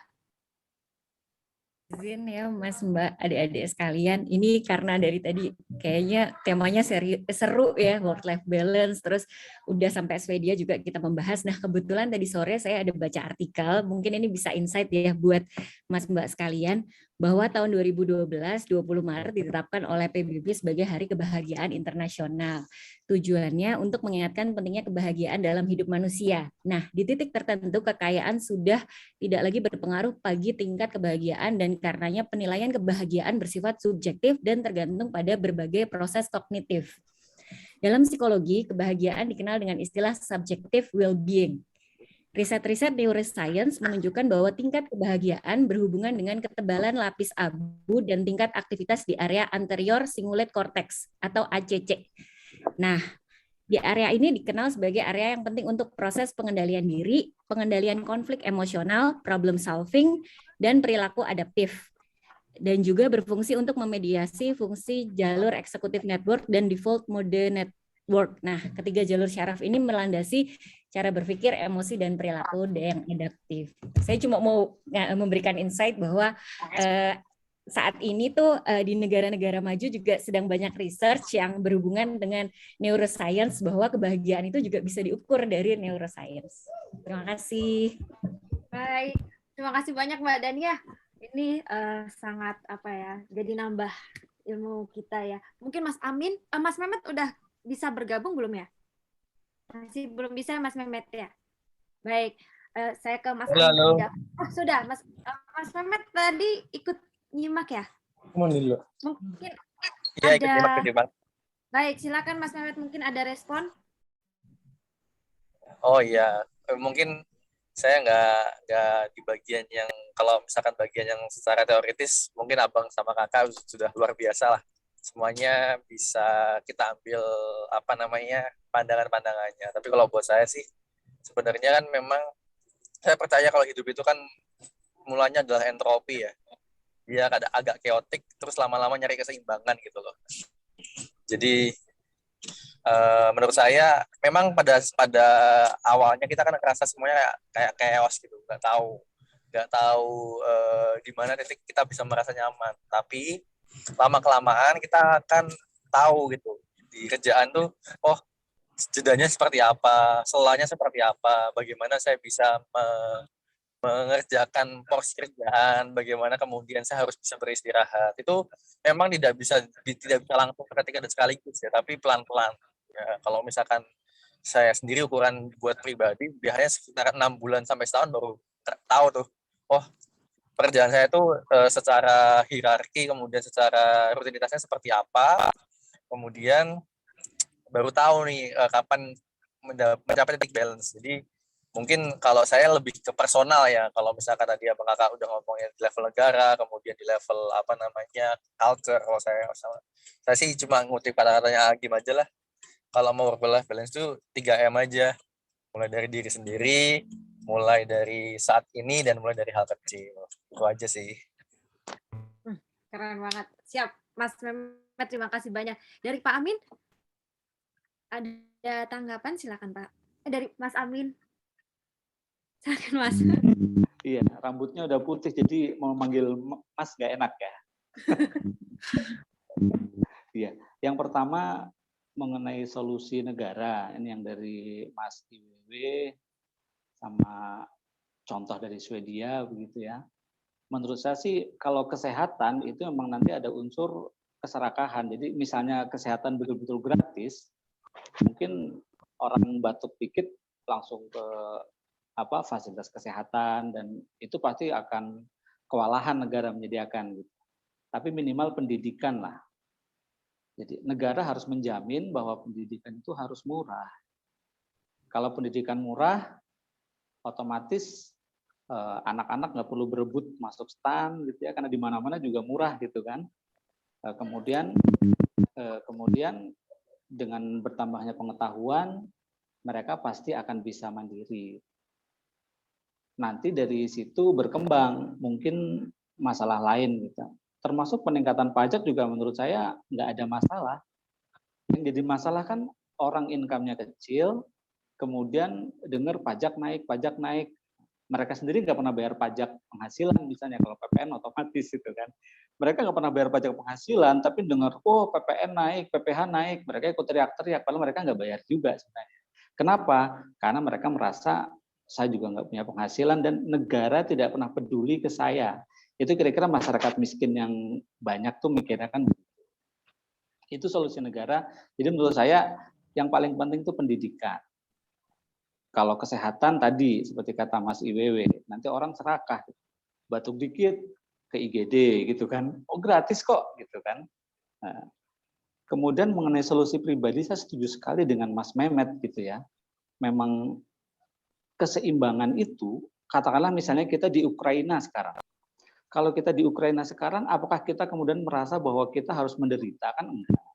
Izin ya Mas Mbak, adik-adik sekalian, ini karena dari tadi kayaknya temanya seru ya, work life balance, terus udah sampai Swedia juga kita membahas. Nah kebetulan tadi sore saya ada baca artikel, mungkin ini bisa insight ya buat Mas Mbak sekalian, bahwa tahun 2012, 20 Maret ditetapkan oleh PBB sebagai Hari Kebahagiaan Internasional. Tujuannya untuk mengingatkan pentingnya kebahagiaan dalam hidup manusia. Nah, di titik tertentu kekayaan sudah tidak lagi berpengaruh bagi tingkat kebahagiaan dan karenanya penilaian kebahagiaan bersifat subjektif dan tergantung pada berbagai proses kognitif. Dalam psikologi, kebahagiaan dikenal dengan istilah subjective well-being. Riset-riset neuroscience menunjukkan bahwa tingkat kebahagiaan berhubungan dengan ketebalan lapis abu dan tingkat aktivitas di area anterior cingulate cortex atau ACC. Nah, di area ini dikenal sebagai area yang penting untuk proses pengendalian diri, pengendalian konflik emosional, problem solving, dan perilaku adaptif. Dan juga berfungsi untuk memediasi fungsi jalur executive network dan default mode network. Nah, ketiga jalur syaraf ini melandasi cara berpikir, emosi, dan perilaku yang adaptif. Saya cuma mau memberikan insight bahwa saat ini tuh di negara-negara maju juga sedang banyak research yang berhubungan dengan neuroscience, bahwa kebahagiaan itu juga bisa diukur dari neuroscience. Terima kasih. Baik, terima kasih banyak Mbak Dania. Ini sangat jadi nambah ilmu kita ya. Mungkin Mas Amin, Mas Mehmet udah bisa bergabung belum ya? Masih belum bisa Mas Mehmet ya? Baik, saya ke Mas Amin. Halo. Oh, sudah, Mas Mehmet tadi ikut nyimak ya? Dulu. Mungkin Iya, ada. Baik, silakan Mas Mehmet, mungkin ada respon. Oh iya, mungkin saya nggak di bagian yang, kalau misalkan bagian yang secara teoritis mungkin abang sama kakak sudah luar biasa lah. Semuanya bisa kita ambil pandangannya. Tapi kalau buat saya sih sebenarnya kan memang saya percaya kalau hidup itu kan mulanya adalah entropi ya. Dia agak chaotic, terus lama-lama nyari keseimbangan gitu loh. Jadi menurut saya memang pada awalnya kita kan ngerasa semuanya kayak chaos gitu, nggak tahu di mana titik kita bisa merasa nyaman. Tapi lama kelamaan kita akan tahu gitu di kerjaan tuh, oh jedanya seperti apa, selanya seperti apa, bagaimana saya bisa mengerjakan porsi kerjaan, bagaimana kemudian saya harus bisa beristirahat. Itu memang tidak bisa langsung ketika dan sekaligus ya, tapi pelan-pelan. Ya, kalau misalkan saya sendiri ukuran buat pribadi, biasanya sekitar 6 bulan sampai setahun baru tahu tuh, oh pekerjaan saya itu secara hierarki, kemudian secara rutinitasnya seperti apa, kemudian baru tahu nih kapan mencapai titik balance. Jadi mungkin kalau saya lebih ke personal ya, kalau misalkan tadi abang kakak udah ngomongnya di level negara, kemudian di level culture, kalau saya sih cuma ngutip kata-katanya Agim aja lah. Kalau mau work-life balance itu 3M aja, mulai dari diri sendiri, mulai dari saat ini, dan mulai dari hal kecil. Itu aja sih. Keren banget. Siap, Mas Mehmet, terima kasih banyak. Dari Pak Amin, ada tanggapan? Silakan Pak. Dari Mas Amin. Silakan Mas. Iya, rambutnya udah putih, jadi mau manggil Mas gak enak ya. Iya, yang pertama mengenai solusi negara, ini yang dari Mas IWW sama contoh dari Swedia begitu ya. Menurut saya sih kalau kesehatan itu memang nanti ada unsur keserakahan. Jadi misalnya kesehatan betul-betul gratis, mungkin orang batuk dikit langsung ke fasilitas kesehatan, dan itu pasti akan kewalahan negara menyediakan gitu. Tapi minimal pendidikan lah. Jadi negara harus menjamin bahwa pendidikan itu harus murah. Kalau pendidikan murah, otomatis anak-anak nggak perlu berebut masuk STAN gitu ya, karena di mana-mana juga murah gitu kan. Kemudian dengan bertambahnya pengetahuan, mereka pasti akan bisa mandiri. Nanti dari situ berkembang mungkin masalah lain gitu. Termasuk peningkatan pajak juga menurut saya nggak ada masalah. Yang jadi masalah kan orang income-nya kecil, kemudian dengar pajak naik. Mereka sendiri nggak pernah bayar pajak penghasilan, misalnya kalau PPN otomatis itu kan. Mereka nggak pernah bayar pajak penghasilan, tapi dengar, oh PPN naik, PPH naik, mereka ikut teriak-teriak, padahal mereka nggak bayar juga sebenarnya. Kenapa? Karena mereka merasa saya juga nggak punya penghasilan dan negara tidak pernah peduli ke saya. Itu kira-kira masyarakat miskin yang banyak tuh mikirnya kan begitu. Itu solusi negara. Jadi menurut saya yang paling penting itu pendidikan. Kalau kesehatan tadi seperti kata Mas IWW, nanti orang serakah, batuk dikit ke IGD gitu kan, oh gratis kok gitu kan. Nah, kemudian mengenai solusi pribadi saya setuju sekali dengan Mas Mehmet gitu ya. Memang keseimbangan itu, katakanlah misalnya kita di Ukraina sekarang. Kalau kita di Ukraina sekarang, apakah kita kemudian merasa bahwa kita harus menderita? Kan enggak.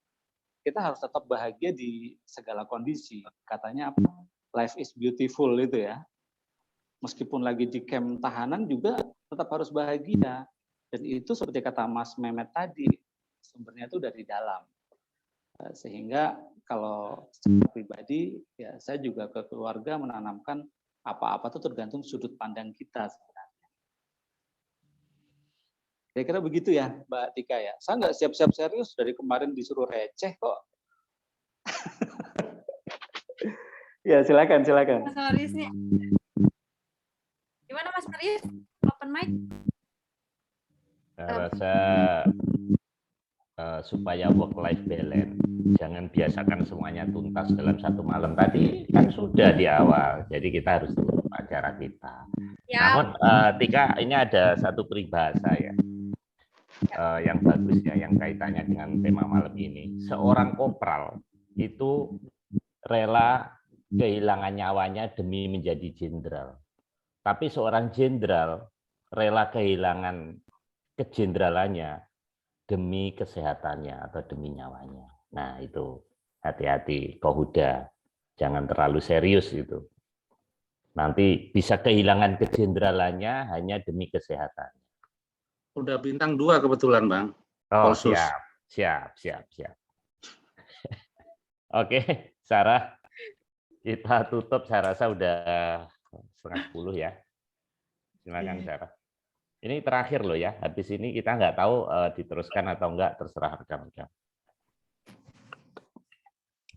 Kita harus tetap bahagia di segala kondisi. Katanya apa? Life is beautiful itu ya. Meskipun lagi di camp tahanan juga tetap harus bahagia. Dan itu seperti kata Mas Mehmet tadi, sumbernya itu dari dalam. Sehingga kalau secara pribadi, ya saya juga ke keluarga menanamkan apa-apa itu tergantung sudut pandang kita sebenarnya. Kira-kira begitu ya, Mbak Tika ya. Saya nggak siap-siap serius dari kemarin disuruh receh kok. Ya silakan. Mas Marius nih. Gimana Mas Marius? Open mic? Saya rasa supaya work-life balance. Jangan biasakan semuanya tuntas dalam satu malam. Tadi kan sudah di awal, jadi kita harus tutup acara kita. Namun Tika, ini ada satu peribahasa ya, yang bagus ya, yang kaitannya dengan tema malam ini. Seorang kopral itu rela kehilangan nyawanya demi menjadi jenderal. Tapi seorang jenderal rela kehilangan kejendralannya demi kesehatannya atau demi nyawanya. Nah itu hati-hati, Kohuda, jangan terlalu serius itu. Nanti bisa kehilangan kejendralannya hanya demi kesehatan. Udah bintang 2 kebetulan, Bang. Oh, Polsus. siap. Oke, Sarah, kita tutup. Saya rasa udah 9:30 ya. Silakan Sarah. Ini terakhir loh ya. Habis ini kita nggak tahu diteruskan atau enggak, terserah rekan-rekan.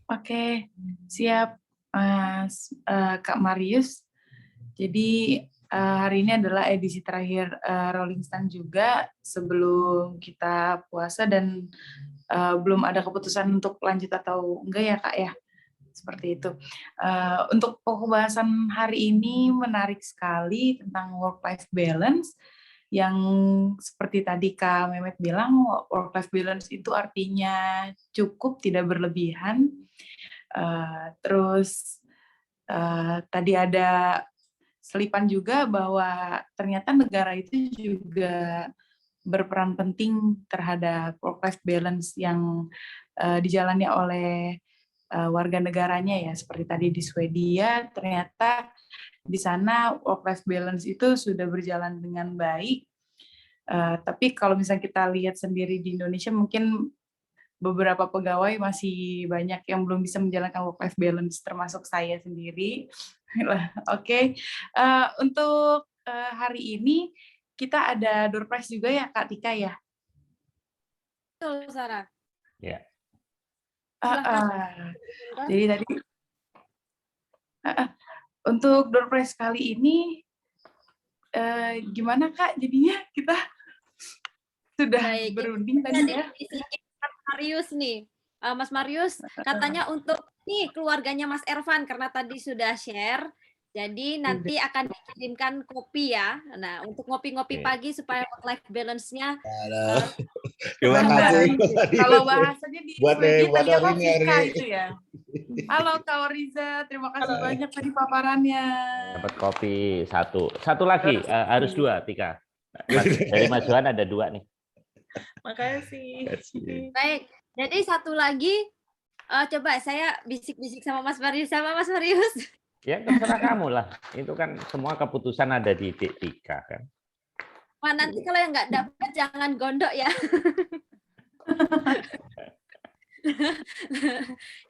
Oke, siap Mas Kak Marius. Jadi hari ini adalah edisi terakhir Rolling Stone juga sebelum kita puasa dan belum ada keputusan untuk lanjut atau enggak ya Kak ya. Seperti itu. Untuk pembahasan hari ini menarik sekali tentang work-life balance. Yang seperti tadi Kak Mehmet bilang, work-life balance itu artinya cukup, tidak berlebihan. Terus tadi ada selipan juga bahwa ternyata negara itu juga berperan penting terhadap work-life balance yang dijalani oleh warga negaranya ya. Seperti tadi di Swedia, ternyata di sana work-life balance itu sudah berjalan dengan baik. Tapi kalau misalnya kita lihat sendiri di Indonesia, mungkin beberapa pegawai masih banyak yang belum bisa menjalankan work-life balance, termasuk saya sendiri. Oke. Untuk hari ini kita ada door prize juga ya Kak Tika ya? Betul, Sarah. Ya. Jadi tadi untuk door prize kali ini gimana Kak? Jadinya kita sudah berunding tadi ya. Mas Marius nih, Mas Marius katanya untuk nih keluarganya Mas Ervan karena tadi sudah share. Jadi nanti akan dikirimkan kopi ya. Nah, untuk ngopi-ngopi pagi supaya work-life balance-nya. Terima kasih. Kalau bahasanya di Swedia tadi apa hari Vika ini. itu ya. Halo Kak Oriza, terima kasih banyak tadi paparannya. Dapat kopi 1. Satu lagi, harus 2, Tika. Dari Mas Johan ada 2 nih. Makasih. Baik, jadi satu lagi, coba saya bisik-bisik sama Mas Marius. Ya terserah kamu lah. Itu kan semua keputusan ada di Tika kan. Wah, nanti kalau yang nggak dapat jangan gondok ya.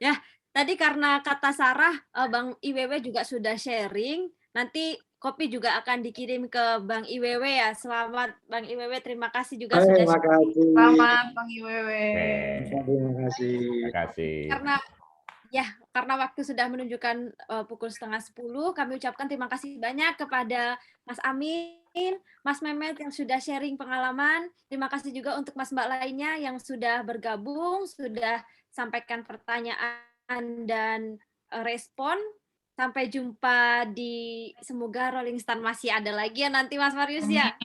Ya, tadi karena kata Sarah, Bang IWW juga sudah sharing. Nanti kopi juga akan dikirim ke Bang IWW ya. Selamat Bang IWW, terima kasih juga sudah Terima kasih. Selamat Bang IWW. Terima kasih. Terima kasih. Karena waktu sudah menunjukkan pukul 9:30, kami ucapkan terima kasih banyak kepada Mas Amin, Mas Mehmet yang sudah sharing pengalaman. Terima kasih juga untuk Mas-Mbak lainnya yang sudah bergabung, sudah sampaikan pertanyaan dan respon. Sampai jumpa semoga Rolling Stone masih ada lagi ya nanti Mas Marius ya.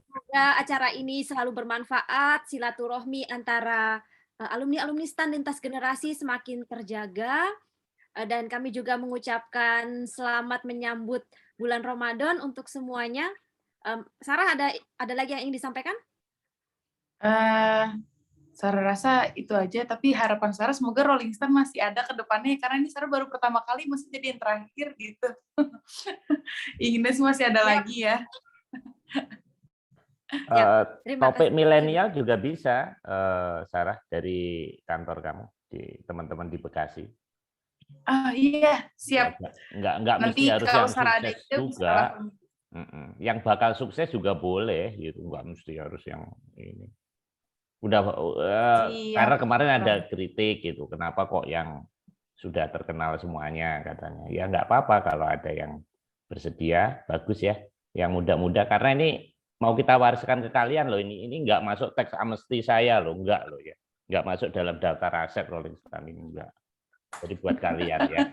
Semoga acara ini selalu bermanfaat, silaturahmi antara alumni-alumni STAN lintas generasi semakin terjaga, dan kami juga mengucapkan selamat menyambut bulan Ramadan untuk semuanya. Sarah ada lagi yang ingin disampaikan? Sarah rasa itu aja, tapi harapan Sarah semoga Rolling Stone masih ada ke depannya, karena ini Sarah baru pertama kali, masih jadi yang terakhir gitu. Inginnya masih ada lagi ya. Topik milenial juga bisa, Sarah, dari kantor kamu, teman-teman di Bekasi. Iya, siap. Enggak mesti harus yang sukses juga. Yang bakal sukses juga boleh, gitu. Enggak mesti harus yang ini. Karena kemarin ada kritik gitu, kenapa kok yang sudah terkenal semuanya katanya. Ya enggak apa-apa kalau ada yang bersedia, bagus ya. Yang muda-muda, karena ini mau kita wariskan ke kalian loh. Ini nggak masuk teks amnesti saya loh, enggak loh ya. Nggak masuk dalam daftar aset Rolling Stone ini, enggak. Jadi buat kalian ya.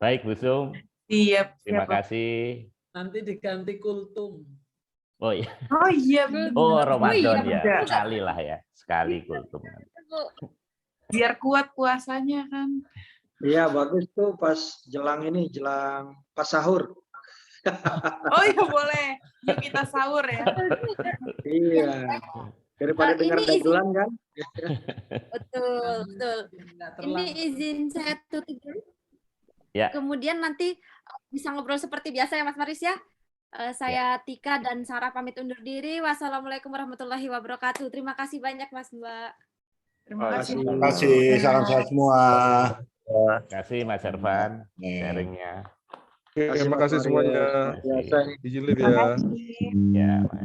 Baik Bu Sum. Terima kasih. Nanti diganti kultum. Oh iya. Oh iya. Oh Ramadan iya, ya. Sekali lah ya. Sekali kultum. Biar kuat puasanya kan. Iya bagus tuh pas jelang pas sahur. Oh iya boleh. Yuk kita sahur ya. Iya. Daripada dengar dagelan kan. Betul, betul. Ini izin saya tutup dulu. Ya. Kemudian nanti bisa ngobrol seperti biasa ya Mas Maris ya. Saya Tika dan Sarah pamit undur diri. Wassalamualaikum warahmatullahi wabarakatuh. Terima kasih banyak Mas Mbak. Terima kasih. Terima kasih, salam sehat semua. Terima kasih Mas Ervan sharingnya. Terima kasih semuanya. Biasa. Izin live ya. Ya.